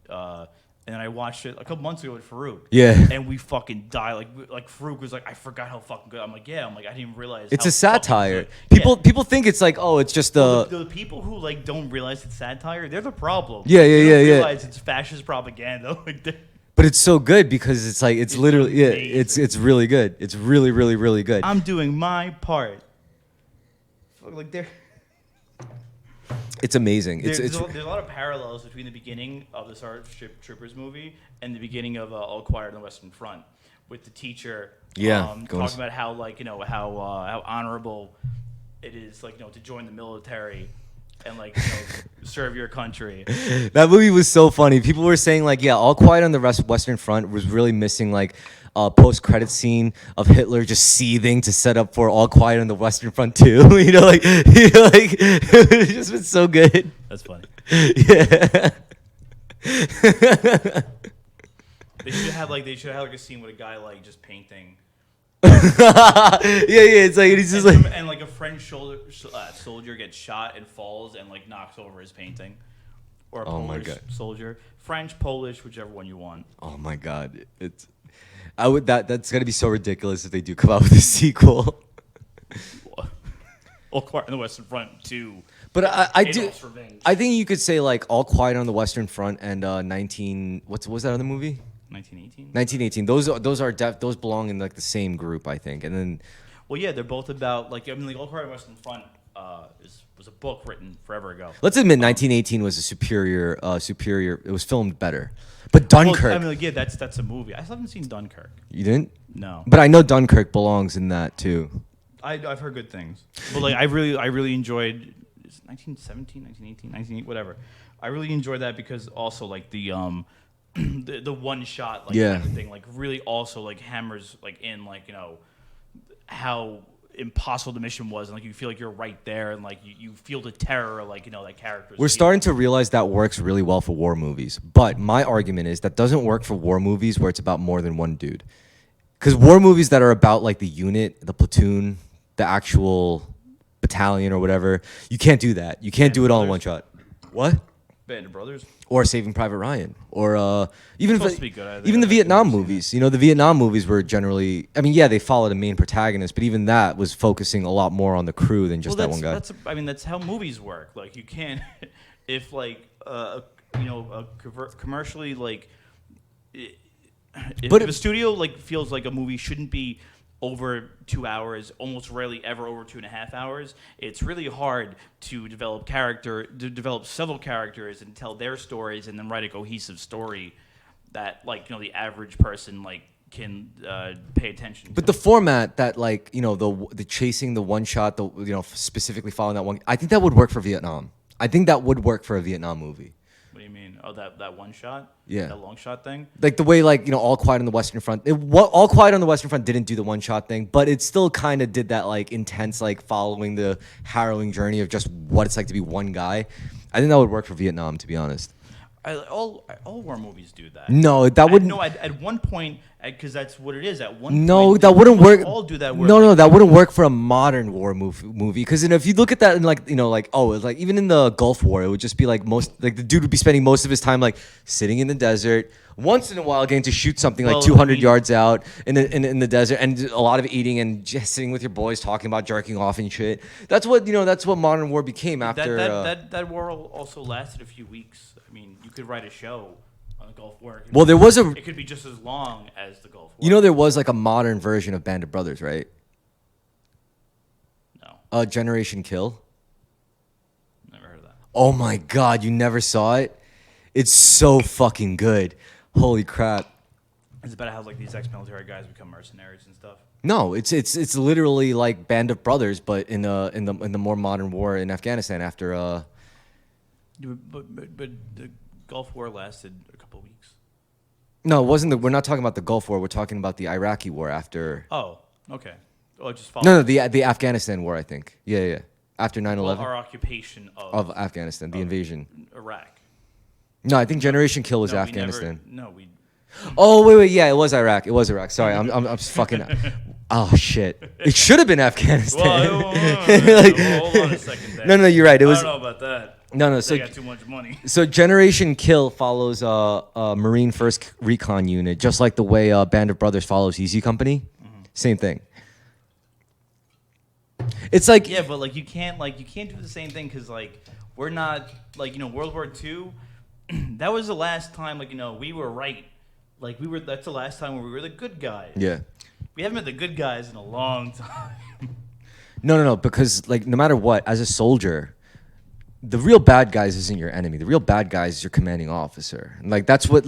and then I watched it a couple months ago with Farouk. Yeah. And we fucking died. Like Farouk was like, I forgot how fucking good. I'm like, yeah. I'm like, I didn't realize. It's how a satire. fucking good. People think it's like, oh, it's just The people who like don't realize it's satire, they're the problem. Yeah, yeah, They don't yeah, yeah. realize it's fascist propaganda. Like, but it's so good because it's like it's literally yeah, amazing. it's really good. It's really, really, really good. I'm doing my part. Like there. It's amazing. There's a lot of parallels between the beginning of the Starship Troopers movie and the beginning of All Quiet on the Western Front, with the teacher, talking about how how honorable it is, to join the military and serve your country. That movie was so funny. People were saying All Quiet on the Western Front was really missing post-credit scene of Hitler just seething to set up for All Quiet on the Western Front too. It just been so good. That's funny. Yeah. They should have a scene with a guy just painting It's like he's just like. And like a French soldier gets shot and falls and like knocks over his painting, or a Oh my Polish God. soldier, French, Polish, whichever one you want. Oh my God, it's. I would that's gonna be so ridiculous if they do come out with a sequel. All Quiet on the Western Front 2. But I do. Adolf's Revenge. I think you could say like All Quiet on the Western Front and 19. What was that other movie? 1918. 1918. Those belong in like the same group, I think. And then Well, yeah, they're both about like like All Quiet on the Western Front was a book written forever ago. let's admit 1918 was a superior. It was filmed better. But Dunkirk, Well, I mean, like, yeah, that's a movie. I still haven't seen Dunkirk. you didn't. No, But I know Dunkirk belongs in that too. I've heard good things. But like, I really enjoyed. Is it 1917, 1918, 19 whatever. I really enjoyed that because also like the the one shot like Yeah. everything like really also like hammers like in like how impossible the mission was, and like you feel like you're right there, and like you feel the terror like that characters. We're starting to realize that works really well for war movies. But my argument is that doesn't work for war movies where it's about more than one dude. Because war movies that are about like the unit, the platoon, the actual battalion or whatever, you can't do that. You can't do it all in one shot. What? Band of Brothers. Or Saving Private Ryan, or even Supposed to be good. I think even the I've Vietnam seen it. movies. The Vietnam movies were generally. I mean, yeah, they followed a main protagonist, but even that was focusing a lot more on the crew than just that one guy. That's how movies work. Like you can't, if like commercially like, if a studio like feels like a movie shouldn't be over 2 hours, almost rarely ever over 2.5 hours. It's really hard to develop several characters and tell their stories and then write a cohesive story that like the average person like can pay attention to. But the format that like the chasing the one shot, the specifically following that one, I think that would work for Vietnam. I think that would work for a Vietnam movie. What do you mean? Oh, that one shot? Yeah. That long shot thing? Like the way All Quiet on the Western Front. All Quiet on the Western Front didn't do the one shot thing, but it still kind of did that like intense like following the harrowing journey of just what it's like to be one guy. I think that would work for Vietnam, to be honest. All war movies do that. No, that wouldn't. No, at one point, because that's what it is. At one No, point, that wouldn't work. All do that. No, that wouldn't work for a modern war movie. Because if you look at that in like it's like even in the Gulf War, it would just be like the dude would be spending most of his time like sitting in the desert. Once in a while, getting to shoot something like 200 yards out in the desert, and a lot of eating and just sitting with your boys talking about jerking off and shit. That's what That's what modern war became after. That war also lasted a few weeks. I mean, you could write a show on the Gulf War. Well, there was a. It could be just as long as the Gulf War. There was like a modern version of Band of Brothers, right? No. Generation Kill. Never heard of that. Oh my God, you never saw it? It's so fucking good. Holy crap. It's about how like these ex-military guys become mercenaries and stuff. No, it's literally like Band of Brothers, but in the more modern war in Afghanistan after. But the Gulf War lasted a couple of weeks. No, it wasn't. We're not talking about the Gulf War. We're talking about the Iraqi war after. Oh, okay. Oh, just follow. No, the Afghanistan war, I think. Yeah. After 9/11. Well, our occupation of Afghanistan, the invasion. Iraq. No, I think Generation Kill was No, Afghanistan. we. Oh wait, yeah, it was Iraq. Sorry, I'm fucking. Oh shit! It should have been Afghanistan. Well, hold on a second. There. No, you're right. It was. I don't know about that. No. They got too much money. So Generation Kill follows Marine First Recon Unit, just like the way Band of Brothers follows Easy Company. Mm-hmm. Same thing. It's like yeah, but like you can't do the same thing because like we're not like World War II. That was the last time we were right. Like that's the last time where we were the good guys. Yeah. We haven't been the good guys in a long time. No, because like no matter what, as a soldier, the real bad guys isn't your enemy. The real bad guys is your commanding officer. And, like that's why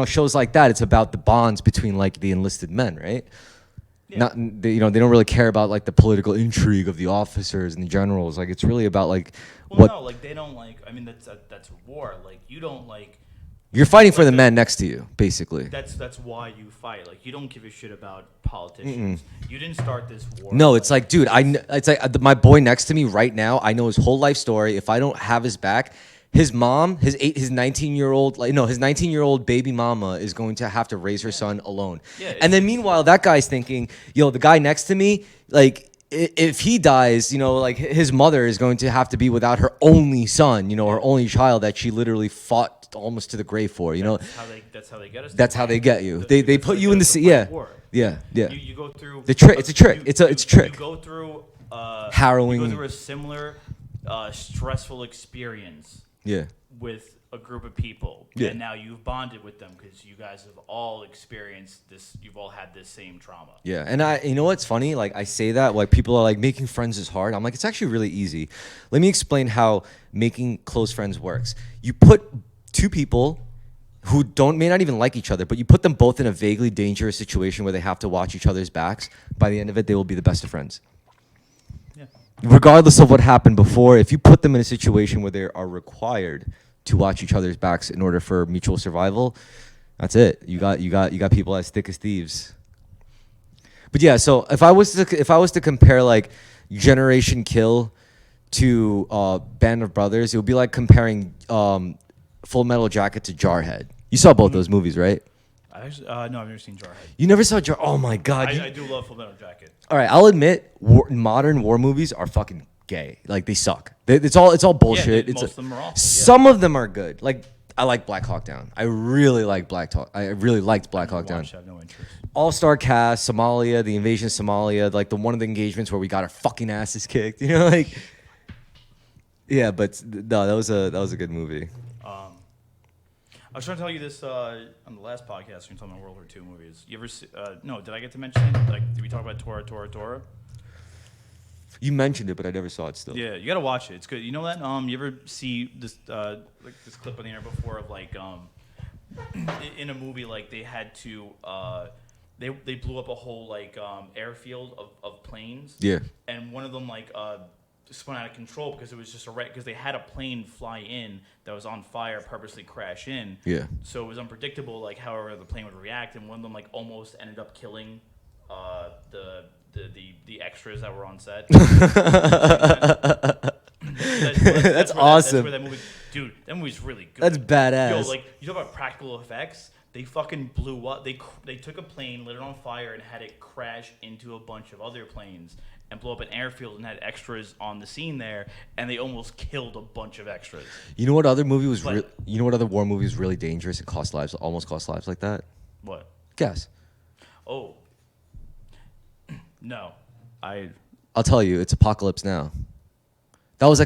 shows like that. It's about the bonds between like the enlisted men, right? Yeah. They don't really care about like the political intrigue of the officers and the generals. Like it's really about like they don't like. I mean that's war. Like you don't like. You're fighting for the man next to you, basically. That's why you fight. Like you don't give a shit about politicians. You didn't start this war. No, it's like, dude, it's like my boy next to me right now. I know his whole life story. If I don't have his back, his mom, his 19-year-old, like no, his 19-year-old baby mama is going to have to raise her son alone. Yeah, And then meanwhile, that guy's thinking, yo, the guy next to me, like if he dies, you know, like his mother is going to have to be without her only son, you know, her only child that she literally fought almost to the grave for, you know. That's how they get us. That's how they get you. They put you in the yeah. Yeah. You go through the trick. It's a trick. It's a trick. You go through Harrowing. You go through a similar stressful experience. Yeah. With a group of people, yeah. And now you've bonded with them because you guys have all experienced this. You've all had this same trauma. Yeah, and you know what's funny? Like I say that, like people are like making friends is hard. I'm like, it's actually really easy. Let me explain how making close friends works. You put two people who may not even like each other, but you put them both in a vaguely dangerous situation where they have to watch each other's backs. By the end of it, they will be the best of friends. Yeah. Regardless of what happened before, if you put them in a situation where they are required to watch each other's backs in order for mutual survival, that's it. You got people as thick as thieves. But yeah, so if I was to compare like Generation Kill to Band of Brothers, it would be like comparing Full Metal Jacket to Jarhead. You saw both those movies, right? No, I've never seen Jarhead. You never saw Jarhead? Oh my god! I do love Full Metal Jacket. All right, I'll admit, modern war movies are fucking gay. Like they suck. It's all bullshit. Yeah, most of them are awful. Some of them are good. Like I like Black Hawk Down. I really liked Black Hawk Down. I have no interest. All-star cast, Somalia, the invasion of Somalia, like the one of the engagements where we got our fucking asses kicked. You know, like yeah, but no, that was a good movie. I was trying to tell you this on the last podcast when you talking about World War II movies. You ever see, no, did I get to mention it? Like, did we talk about Tora? You mentioned it, but I never saw it still. Yeah, you gotta watch it. It's good. You know that? You ever see this like this clip on the internet before of like in a movie like they had to they blew up a whole like airfield of planes. Yeah. And one of them like spun out of control because it was just because they had a plane fly in that was on fire purposely crash in. Yeah. So it was unpredictable like however the plane would react, and one of them like almost ended up killing the extras that were on set. That's awesome. That's where that movie, dude. That movie's really good. That's badass. Yo, like you talk about practical effects. They fucking blew up. They took a plane, lit it on fire, and had it crash into a bunch of other planes and blow up an airfield, and had extras on the scene there, and they almost killed a bunch of extras. You know what other movie was? You know what other war movie was really dangerous and almost cost lives like that? What? Guess. Oh. No, I'll tell you, it's Apocalypse Now. Apparently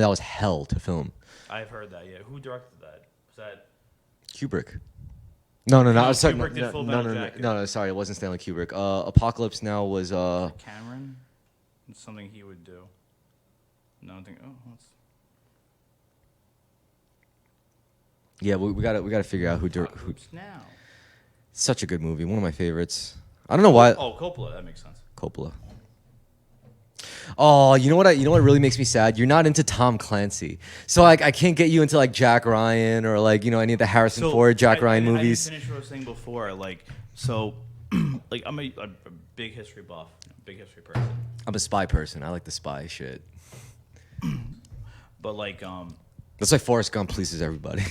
that was hell to film. I've heard that. Yeah, who directed that? Was that Kubrick? No. Sorry, Kubrick did Full Metal Jacket. No. Sorry, it wasn't Stanley Kubrick. Apocalypse Now was Cameron. It's something he would do. No, I think. Oh, what's... Yeah, we gotta figure out who. Now. Such a good movie, one of my favorites. I don't know why. Oh, Coppola. That makes sense. Coppola. Oh, you know what really makes me sad? You're not into Tom Clancy, so like I can't get you into like Jack Ryan or like any of the Harrison Ford Ryan movies. I didn't finish what I was saying before. Like so, like I'm a big history buff, big history person. I'm a spy person. I like the spy shit. But like that's why Forrest Gump pleases everybody.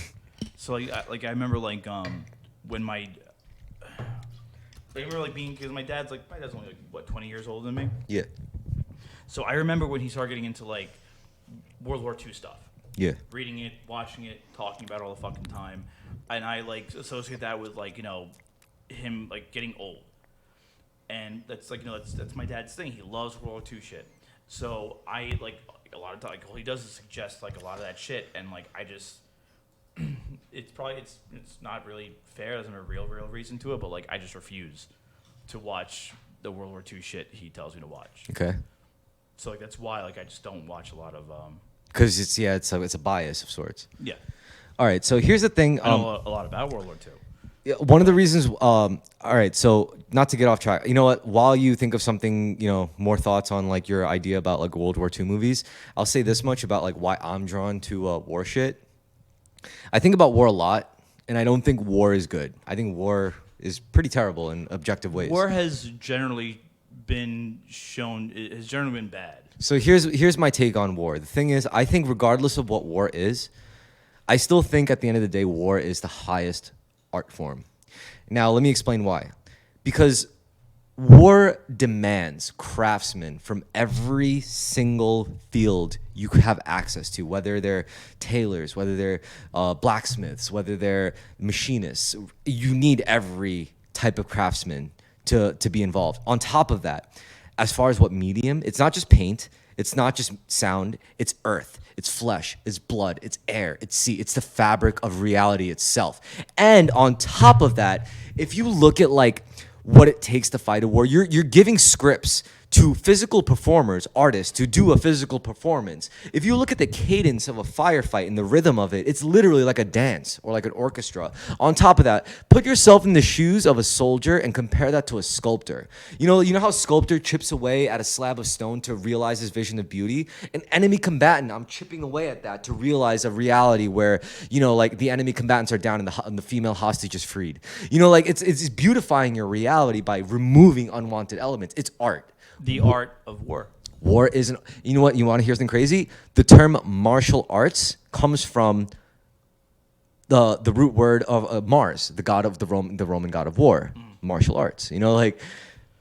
So like I remember like when I remember like being, because my dad's only like what 20 years older than me. Yeah. So I remember when he started getting into like World War II stuff. Yeah. Reading it, watching it, talking about it all the fucking time, and I like associate that with like him like getting old, and that's like that's my dad's thing. He loves World War II shit. So I like a lot of time all he does is suggest like a lot of that shit, and like I just it's not really fair. There's no real reason to it, but like I just refuse to watch the World War II shit he tells me to watch. Okay. So like that's why like I just don't watch a lot of because it's a bias of sorts. Yeah. All right. So here's the thing. I know a lot about World War II. Yeah, one of the reasons. All right. So not to get off track. You know what? While you think of something, more thoughts on like your idea about like World War II movies, I'll say this much about like why I'm drawn to war shit. I think about war a lot, and I don't think war is good. I think war is pretty terrible in objective ways. War has generally been bad. So here's my take on war. The thing is, I think regardless of what war is, I still think at the end of the day, war is the highest art form. Now, let me explain why. Because war demands craftsmen from every single field you could have access to, whether they're tailors, whether they're blacksmiths, whether they're machinists. You need every type of craftsman to be involved. On top of that, as far as what medium, it's not just paint, it's not just sound, it's earth, it's flesh, it's blood, it's air, it's sea, it's the fabric of reality itself. And on top of that, if you look at like what it takes to fight a war, you're giving scripts to physical performers, artists, to do a physical performance. If you look at the cadence of a firefight and the rhythm of it, it's literally like a dance or like an orchestra. On top of that, put yourself in the shoes of a soldier and compare that to a sculptor. You know how a sculptor chips away at a slab of stone to realize his vision of beauty? An enemy combatant, I'm chipping away at that to realize a reality where, like the enemy combatants are down and the female hostage is freed. Like it's beautifying your reality by removing unwanted elements. It's art. The art of war. War isn't. You know what? You want to hear something crazy? The term martial arts comes from the root word of Mars, the god of the Roman god of war. Martial arts. Like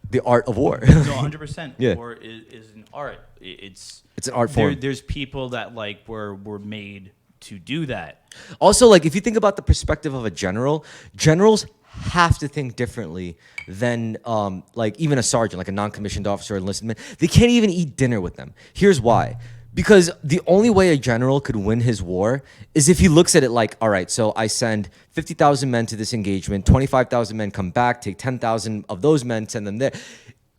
the art of war. No, 100%. Yeah. War is an art. It's an art form. There's people that like were made to do that. Also, like if you think about the perspective of a general, generals have to think differently than like even a sergeant, like a non-commissioned officer or enlisted man. They can't even eat dinner with them. Here's why. Because the only way a general could win his war is if he looks at it like, all right, so I send 50,000 men to this engagement, 25,000 men come back, take 10,000 of those men, send them there.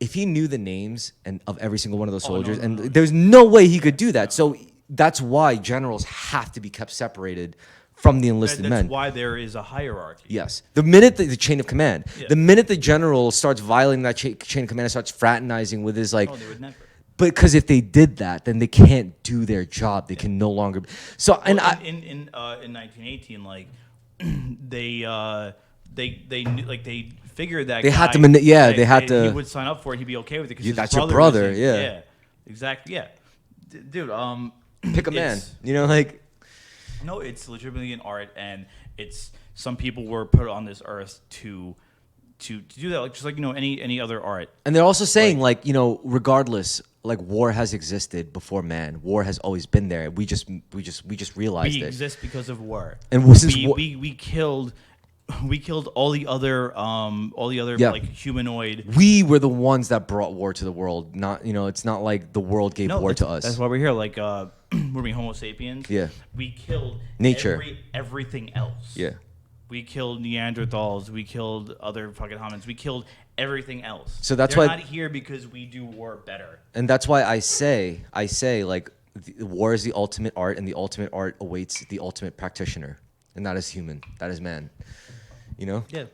If he knew the names of every single one of those soldiers, no. and there's no way he could do that. So that's why generals have to be kept separated from the enlisted men. That's why there is a hierarchy. Yes. The minute the chain of command, Yeah. the minute the general starts violating that chain of command and starts fraternizing with his like, Oh, they would never. but because if they did that, then they can't do their job. They can no longer. So and Well, I, in 1918, like they knew, like they figured that They guy, had to they had to- He would sign up for it. He'd be okay with it because his that's your brother brother, was yeah. exactly, yeah. Dude, pick a man. it's- Like No, it's legitimately an art, and it's some people were put on this earth to do that, like just like any other art. and they're also saying like regardless, like war has existed before man. War has always been there. We just realized We it. exist because of war, And this is we killed all the other Yeah. like humanoid. We were the ones that brought war to the world. Not it's not like the world gave war to us. That's why we're here. Like we're being Homo sapiens. Yeah. We killed Nature. everything else. Yeah. We killed Neanderthals. We killed other fucking homins. We killed everything else. So that's They're why- not here because we do war better. And that's why I say like war is the ultimate art, and the ultimate art awaits the ultimate practitioner, and that is human. That is man. Yeah.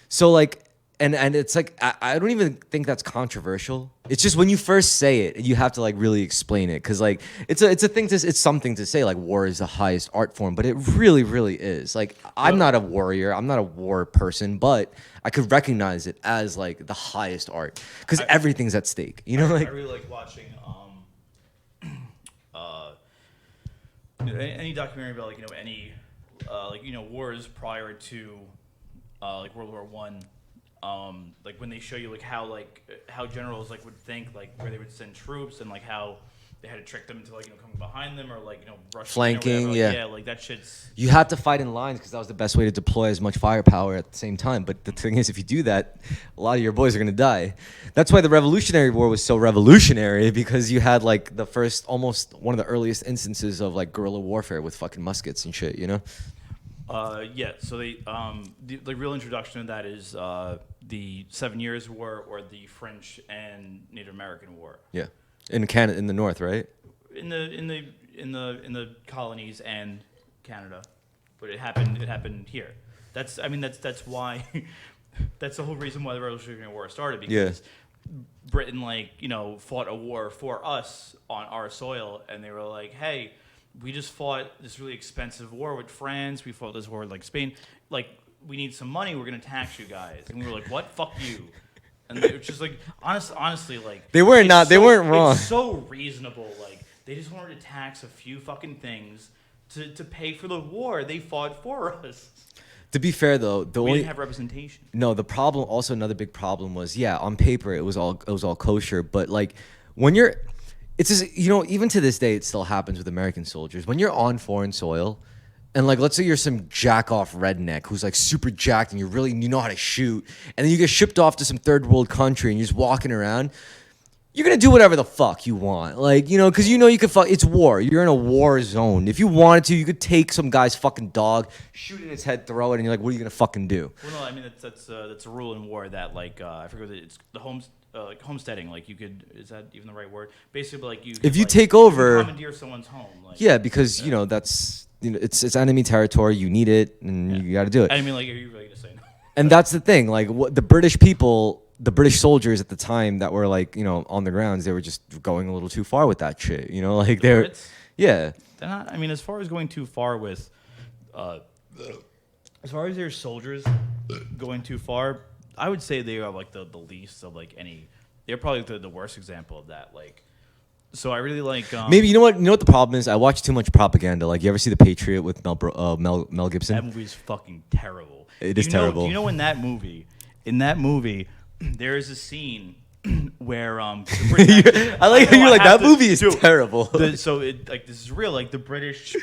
So like, and it's like I don't even think that's controversial. It's just when you first say it, you have to like really explain it, because like it's something to say like war is the highest art form, but it really is. Like I'm not a warrior, I'm not a war person, but I could recognize it as like the highest art because everything's at stake. I really like watching any documentary about any wars prior to like World War One. Like when they show you like how generals like would think, like where they would send troops and like how they had to trick them into like coming behind them or like rushing Flanking, in or yeah. yeah, like that shit's. You had to fight in lines because that was the best way to deploy as much firepower at the same time. But the thing is, if you do that, a lot of your boys are gonna die. That's why the Revolutionary War was so revolutionary, because you had like the first, almost one of the earliest instances of like guerrilla warfare with fucking muskets and shit. Yeah. So the real introduction to that is the 7 Years' War or the French and Native American War. Yeah, in Canada, in the north, right? In the colonies and Canada, but it happened here. That's why that's the whole reason why the Revolutionary War started, because Britain fought a war for us on our soil, and they were like, hey, we just fought this really expensive war with France, we fought this war with like Spain, like we need some money, we're gonna tax you guys. And we were like, what? Fuck you. And it's just like honestly, like They weren't it's they weren't wrong. It's so reasonable. Like they just wanted to tax a few fucking things to pay for the war they fought for us. To be fair though, We didn't have representation. No, the problem, also another big problem was, yeah, on paper it was all kosher, but like when you're, it's just, even to this day it still happens with American soldiers. When you're on foreign soil, and like let's say you're some jack off redneck who's like super jacked and you know how to shoot, and then you get shipped off to some third world country and you're just walking around. You're gonna do whatever the fuck you want, like, because you could fuck. It's war. You're in a war zone. If you wanted to, you could take some guy's fucking dog, shoot it in his head, throw it, and you're like, what are you gonna fucking do? Well, no, I mean that's a rule in war that like I forget what it's the like homesteading. Like you could, is that even the right word? Basically, like you. If you like, take you over, commandeer someone's home. Like, yeah, because that's it's enemy territory. You need it, and you got to do it. I mean, like, are you really gonna say no? And that's the thing. Like what the British people. The British soldiers at the time that were like, on the grounds, they were just going a little too far with that shit. Like they're, Brits? yeah. They're not. I mean, as far as going too far with, as far as their soldiers going too far, I would say they are like the least of like any. They're probably the worst example of that. Like, so I really like. Maybe you know what the problem is. I watch too much propaganda. Like you ever see The Patriot with Mel Gibson? That movie is fucking terrible. It is terrible. Do you know in that movie, there is a scene where the British actually, I like how you're like, that movie is dude, terrible. So it like this is real. Like the British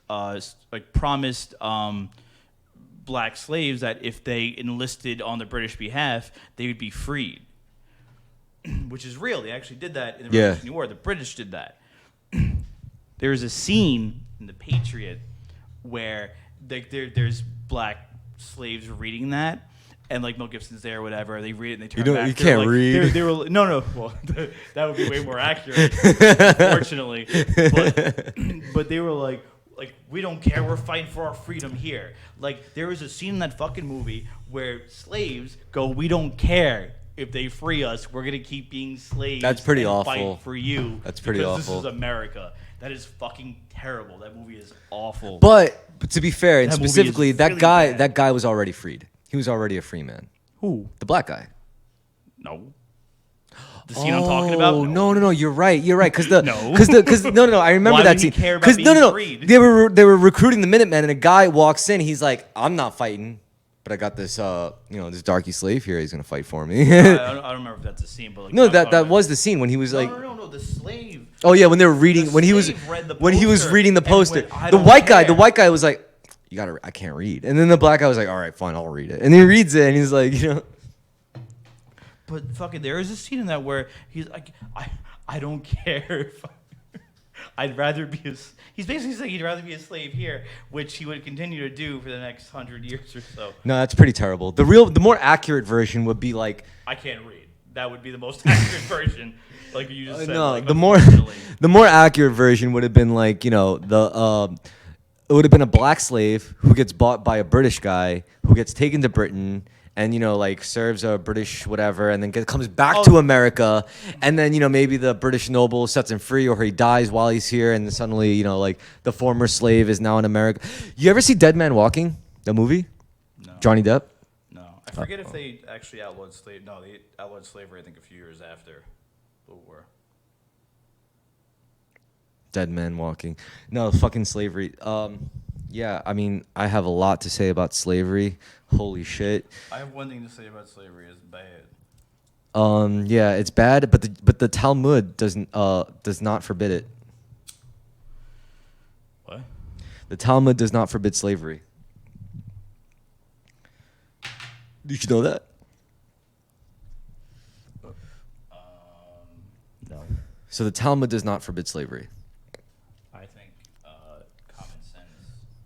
like promised black slaves that if they enlisted on the British behalf, they would be freed. Which is real. They actually did that in the Revolutionary War. The British did that. There's a scene in The Patriot where there's black slaves reading that. And like Mel Gibson's there or whatever, they read it and they turn back. You can't like, read. They were no. Well, that would be way more accurate, unfortunately. But they were like we don't care. We're fighting for our freedom here. Like there was a scene in that fucking movie where slaves go, we don't care if they free us. We're gonna keep being slaves. That's pretty and awful. Fight for you. That's pretty because awful. This is America. That is fucking terrible. That movie is awful. But to be fair, and That movie is specifically, really bad. that guy was already freed. He was already a free man. Who? The black guy. No. The scene I'm talking about? Oh no! You're right. Because No. no. I remember Why that would he scene. care about Because being freed? they were recruiting the Minutemen, and a guy walks in. He's like, I'm not fighting, but I got this this darky slave here. He's gonna fight for me. I don't remember if that's a scene, but like No, that was the scene when he was like. No. The slave. Oh yeah, when they were reading, The when he was slave read the when he was poster reading the and poster. went, "I The don't white care." guy was like, I can't read. And then the black guy was like, all right, fine, I'll read it. And he reads it, and he's like, But fucking, there is a scene in that where he's like, I don't care if I'd rather be he's basically saying he'd rather be a slave here, which he would continue to do for the next 100 years or so. No, that's pretty terrible. The more accurate version would be like, I can't read. That would be the most accurate version, like you just said. no, like, the more unfortunately. the more accurate version would have been like, it would have been a black slave who gets bought by a British guy who gets taken to Britain and like serves a British whatever, and then comes back to America, and then maybe the British noble sets him free, or he dies while he's here, and then suddenly like the former slave is now in America. You ever see Dead Man Walking, the movie? No. Johnny Depp. No, I forget if they actually outlawed slavery. No, they outlawed slavery. I think a few years after the war. Dead Man Walking. No, fucking slavery. Yeah, I mean, I have a lot to say about slavery. Holy shit. I have one thing to say about slavery. It's bad. Yeah, it's bad, but the Talmud does not forbid it. What? The Talmud does not forbid slavery. Did you know that? No. So the Talmud does not forbid slavery. I think common sense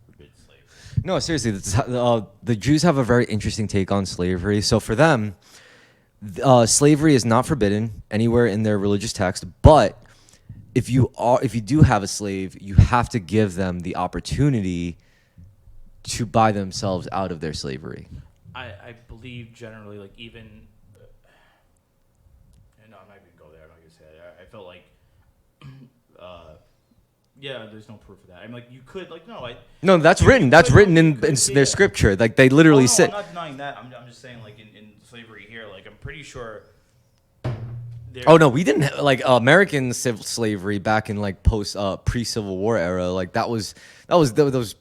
forbids slavery. No, seriously, the Jews have a very interesting take on slavery. So for them, slavery is not forbidden anywhere in their religious text, but if you do have a slave, you have to give them the opportunity to buy themselves out of their slavery. I believe generally, like even, no, I'm not even gonna go there. I'm not gonna say that. I felt like, yeah, there's no proof of that. I'm like, you could, like, no, No, that's written. That's written in their scripture. Like they literally no, say. I'm not denying that. I'm just saying, like in slavery here. Like, I'm pretty sure. Oh no, we didn't like American slavery back in like post pre-Civil War era. Like that was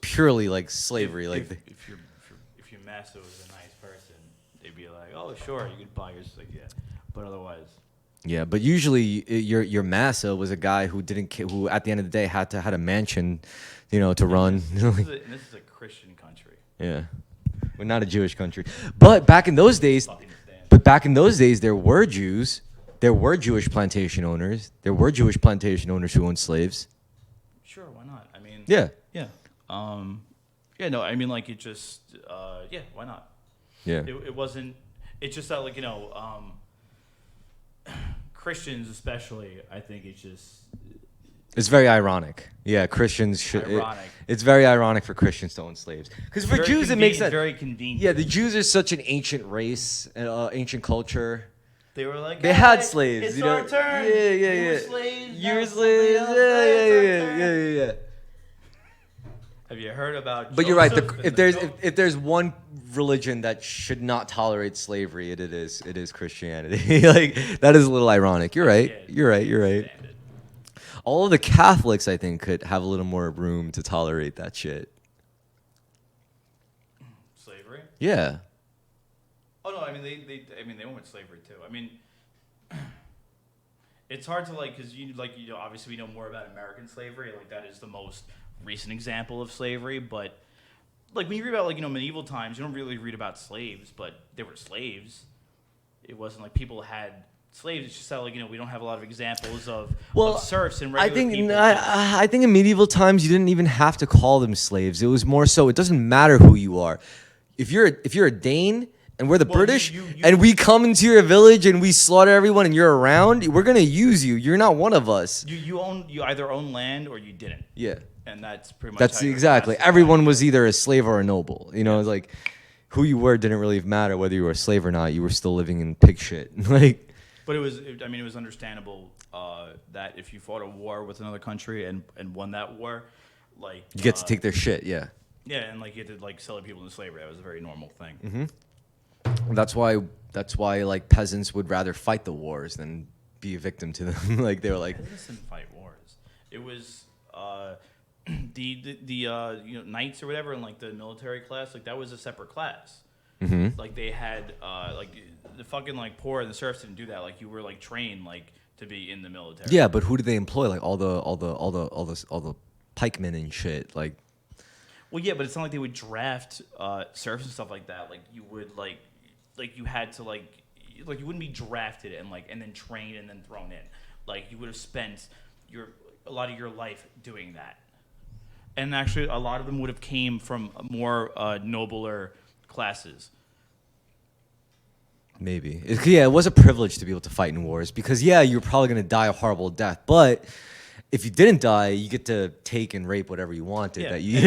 purely like slavery. Like If your master was a nice person, they'd be like, oh sure, you could buy your like yeah, but otherwise. yeah, but usually your massa was a guy who who at the end of the day had a mansion, to run. This is a Christian country. Yeah, we're not a Jewish country, but back in those days, there were Jews. There were Jewish plantation owners. There were Jewish plantation owners who owned slaves. Sure, why not? I mean, yeah. Yeah, no, I mean, like, it just, yeah, why not? Yeah. It wasn't, it's just that, like, Christians especially, I think it's just. It's very ironic. Yeah, Christians should. It's very ironic for Christians to own slaves. Because for Jews, it makes sense. It's very convenient. Yeah, the Jews are such an ancient race, ancient culture. They were like, they had slaves. It's our turn. Yeah. You were slaves. You were slaves. Yeah. Have you heard about? But you're right. If there's one religion that should not tolerate slavery, it is Christianity. Like that is a little ironic. You're right. You're right. All of the Catholics, I think, could have a little more room to tolerate that shit. Slavery? Yeah. Oh no, I mean they went with slavery too. I mean, it's hard to because obviously we know more about American slavery. Like that is the most recent example of slavery. But like when you read about medieval times, you don't really read about slaves, but there were slaves. It wasn't like people had slaves. It's just that we don't have a lot of examples of serfs and regular people. I think in medieval times you didn't even have to call them slaves. It was more so it doesn't matter who you are. If you're a Dane. And we're the British, and we come into your village and we slaughter everyone, and you're around. We're gonna use you. You're not one of us. You either own land or you didn't. Yeah, and that's pretty much. That's exactly. Everyone was either a slave or a noble. Like who you were didn't really matter whether you were a slave or not. You were still living in pig shit. Like, but it was understandable that if you fought a war with another country and won that war, you get to take their shit. Yeah. Yeah, and you had to sell people into slavery. That was a very normal thing. Mm-hmm. That's why peasants would rather fight the wars than be a victim to them. They were like peasants didn't fight wars. It was the knights or whatever in the military class. That was a separate class. Mm-hmm. They had the fucking poor and the serfs didn't do that. You were trained to be in the military. Yeah, but who did they employ? All the pikemen and shit. Well, yeah, but it's not like they would draft serfs and stuff like that. You would you had to you wouldn't be drafted and then trained and then thrown in. You would have spent a lot of your life doing that. And actually, a lot of them would have came from more nobler classes. Maybe. It was a privilege to be able to fight in wars because you're probably gonna die a horrible death, but if you didn't die, you get to take and rape whatever you wanted. Yeah. That you,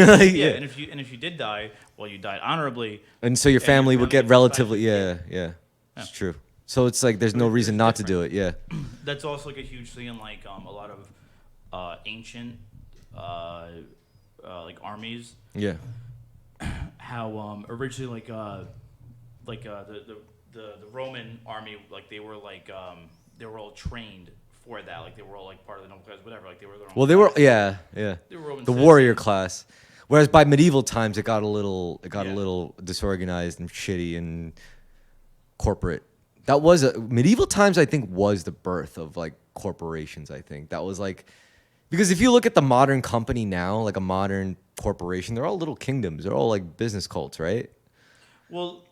and if you did die, you died honorably. And so your family would get relatively, it's true. So it's there's no reason not to do it. Yeah. That's also a huge thing in a lot of ancient armies. Yeah. How originally the Roman army they were all trained for that. They were all part of the noble class, whatever. They were their own. Well, they were, yeah. They were Roman the citizens. warrior class. Whereas by medieval times, it got a little disorganized and shitty and corporate. That was medieval times. I think was the birth of corporations. I think that was because if you look at the modern company now, a modern corporation, they're all little kingdoms. They're all business cults, right? Well,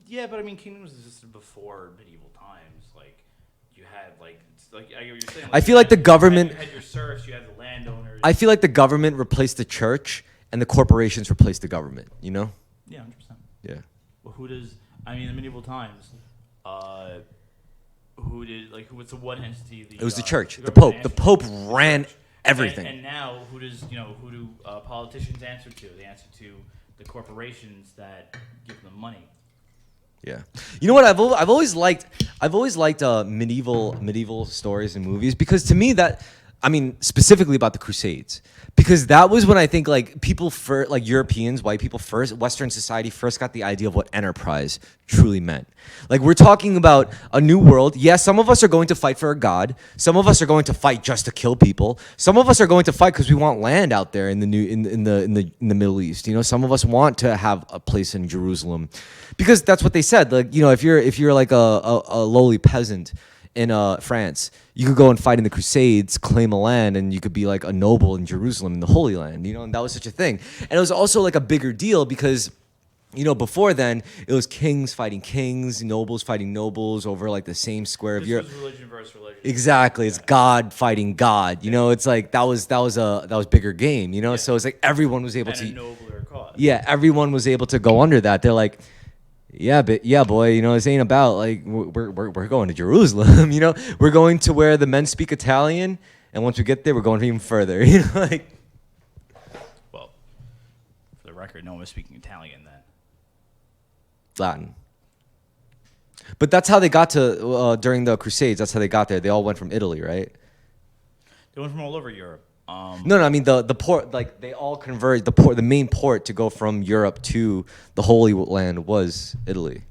yeah, but I mean, kingdoms existed before medieval times. You had I get what you're saying. I feel the government. You had your serfs. You had the landowners. I feel the government replaced the church, and the corporations replaced the government. Yeah, 100%. Yeah. Well, who does? I mean, in medieval times, who did what's the one entity? It was the church, the Pope. The Pope ran everything. And now, who do politicians answer to? They answer to the corporations that give them money. Yeah, you know what? I've always liked medieval stories and movies because to me that I mean, specifically about the Crusades, because that was when I think like people first, like Europeans, white people first, Western society first got the idea of what enterprise truly meant. Like we're talking about a new world. Yes, some of us are going to fight for a god. Some of us are going to fight just to kill people. Some of us are going to fight because we want land out there in the new in the Middle East. You know, some of us want to have a place in Jerusalem, because that's what they said. Like you know, if you're like a lowly peasant in France, you could go and fight in the Crusades, claim a land, and you could be like a noble in Jerusalem, in the Holy Land, you know, and that was such a thing. And it was also like a bigger deal because, you know, before then, it was kings fighting kings, nobles fighting nobles over like the same square of This Europe. was religion versus religion. Exactly, it's God fighting God. You know, it's like that was bigger game. You know, so it's like everyone was able And to. a nobler cause. Yeah, everyone was able to go under that. They're like, yeah, but yeah, boy, you know, this ain't about like we're going to Jerusalem. You know, we're going to where the men speak Italian, and once we get there, we're going even further. You know, like Well, for the record, no one was speaking Italian then. Latin. But that's how they got to during the Crusades. That's how they got there. They all went from Italy, right? They went from all over Europe. No, I mean the port, like they all converged. The main port to go from Europe to the Holy Land was Italy.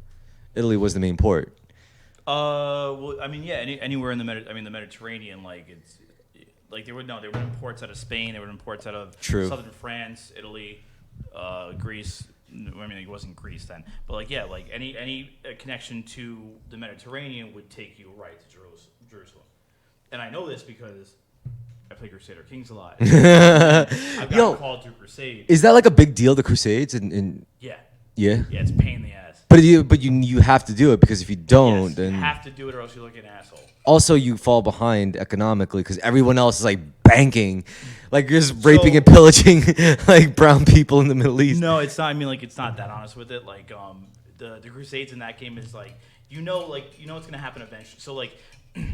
Italy was the main port. Well, I mean, yeah, anywhere in the the Mediterranean, like it's like there were ports out of Spain, there were ports out of True. southern France, Italy, Greece. I mean, it wasn't Greece then, but like yeah, like any connection to the Mediterranean would take you right to Jerusalem. And I know this because I play Crusader Kings a lot. I've Yo, got called to Crusade. is that like a big deal? The Crusades and Yeah, yeah. yeah, it's a pain in the ass. But you have to do it, because if you don't, Yes, then you have to do it or else you look like an asshole. also you fall behind economically because everyone else is like banking, like you're just raping and pillaging like brown people in the Middle East. No, it's not. I mean, like, it's not that honest with it. Like, the Crusades in that game is like, you know what's gonna happen eventually. So like,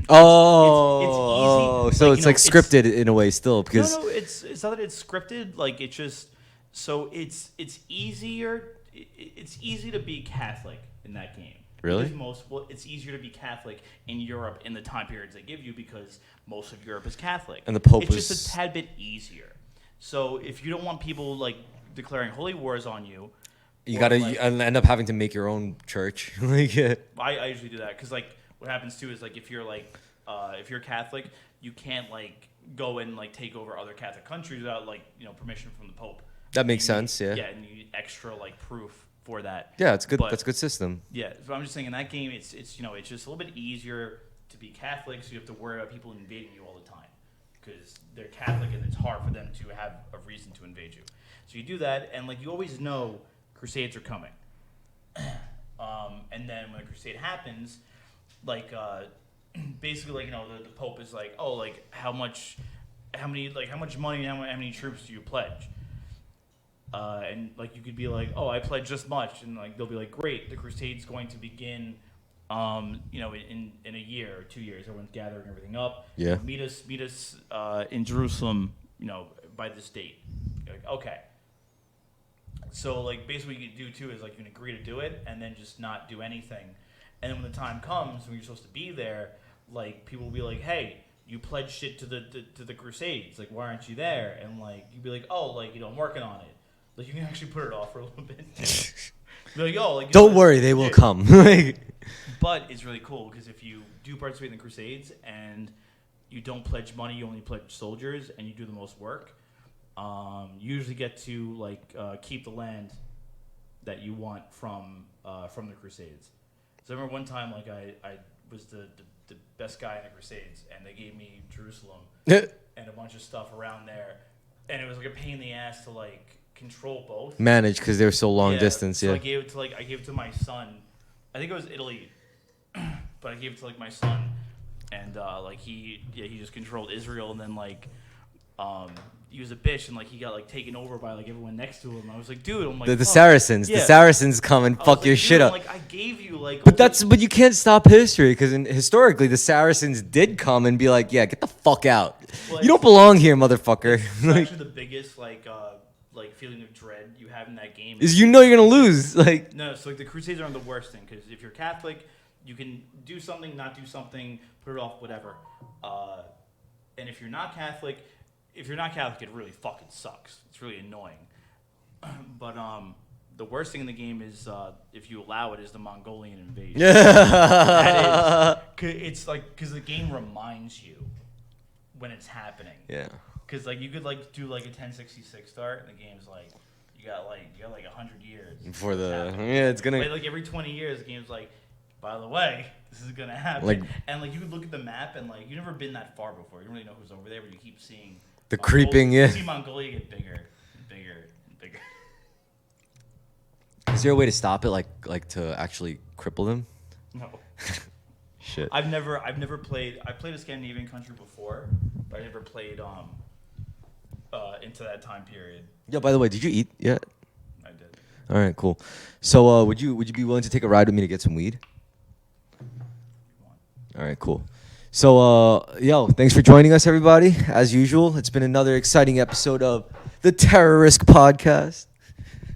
Oh, it's easy. so Like, it's like scripted in a way still, because no, it's not that it's scripted. Like, it's just so it's easier. It's easy to be Catholic in that game. Really? Because it's easier to be Catholic in Europe in the time periods they give you because most of Europe is Catholic. And the Pope it's was- just a tad bit easier. So if you don't want people like declaring holy wars on you, you or, gotta like, end up having to make your own church. Like, yeah. I usually do that because like what happens too is like if you're Catholic, you can't like go and like take over other Catholic countries without like permission from the Pope. That makes You need- sense, yeah. Yeah, and you need extra like proof for that. Yeah, it's good. But- That's a good system. Yeah, so I'm just saying in that game, it's just a little bit easier to be Catholic, so you have to worry about people invading you all the time because they're Catholic and it's hard for them to have a reason to invade you. So you do that, and like you always know Crusades are coming. And then when a crusade happens, like basically like the Pope is like, oh, like how much money, how many troops do you pledge? And like you could be like, oh, I pledge this much, and like they'll be like, great, the crusade's going to begin, in a year or 2 years. Everyone's gathering everything up. Yeah. Meet us in Jerusalem, by this date. You're like, okay. So like basically what you can do too is like you can agree to do it and then just not do anything, and then when the time comes when you're supposed to be there, like people will be like, hey, you pledged shit to the crusades, like why aren't you there? And like you'd be like, oh, like I'm working on it. Like you can actually put it off for a little bit. Be like, oh, like Don't worry, they will come. Like, but it's really cool because if you do participate in the crusades and you don't pledge money, you only pledge soldiers, and you do the most work, you usually get to like keep the land that you want from the crusades. So I remember one time like I was the best guy in the crusades, and they gave me Jerusalem and a bunch of stuff around there, and it was like a pain in the ass to like control both. manage because they're so long distance. So Yeah. I gave it to my son. I think it was Italy, but I gave it to like my son, and like he just controlled Israel, and then like he was a bitch, and like he got like taken over by like everyone next to him. I was like, dude, I'm like The fuck. Saracens. Yeah. The Saracens come and I was fuck like, your dude, shit I'm up. like I gave you like. But you can't stop history, because historically the Saracens did come and be like, yeah, get the fuck out. Well, You don't belong here, motherfucker. It's Like, actually the biggest like feeling of dread you have in that game. is you're gonna lose. Like, No, so like the Crusades aren't the worst thing because if you're Catholic, you can do something, not do something, put it off, whatever. And if you're not Catholic, it really fucking sucks. It's really annoying. But the worst thing in the game is if you allow it is the Mongolian invasion. That is, it's like because the game reminds you when it's happening. Yeah. Because like you could like do like a 1066 start, and the game's like you got like 100 years Before the it's But, gonna like every 20 years, the game's like, by the way, this is gonna happen. Like- and like you could look at the map and like you've never been that far before. You don't really know who's over there, but you keep seeing the creeping. You Yeah. see Mongolia get bigger, and bigger, and bigger. Is there a way to stop it, like to actually cripple them? No. Shit. I've never played. I played a Scandinavian country before, but I never played into that time period. Yeah. By the way, did you eat yet? I did. All right. Cool. So, would you be willing to take a ride with me to get some weed? All right. Cool. So, yo, thanks for joining us, everybody. As usual, it's been another exciting episode of the Terrorisk podcast.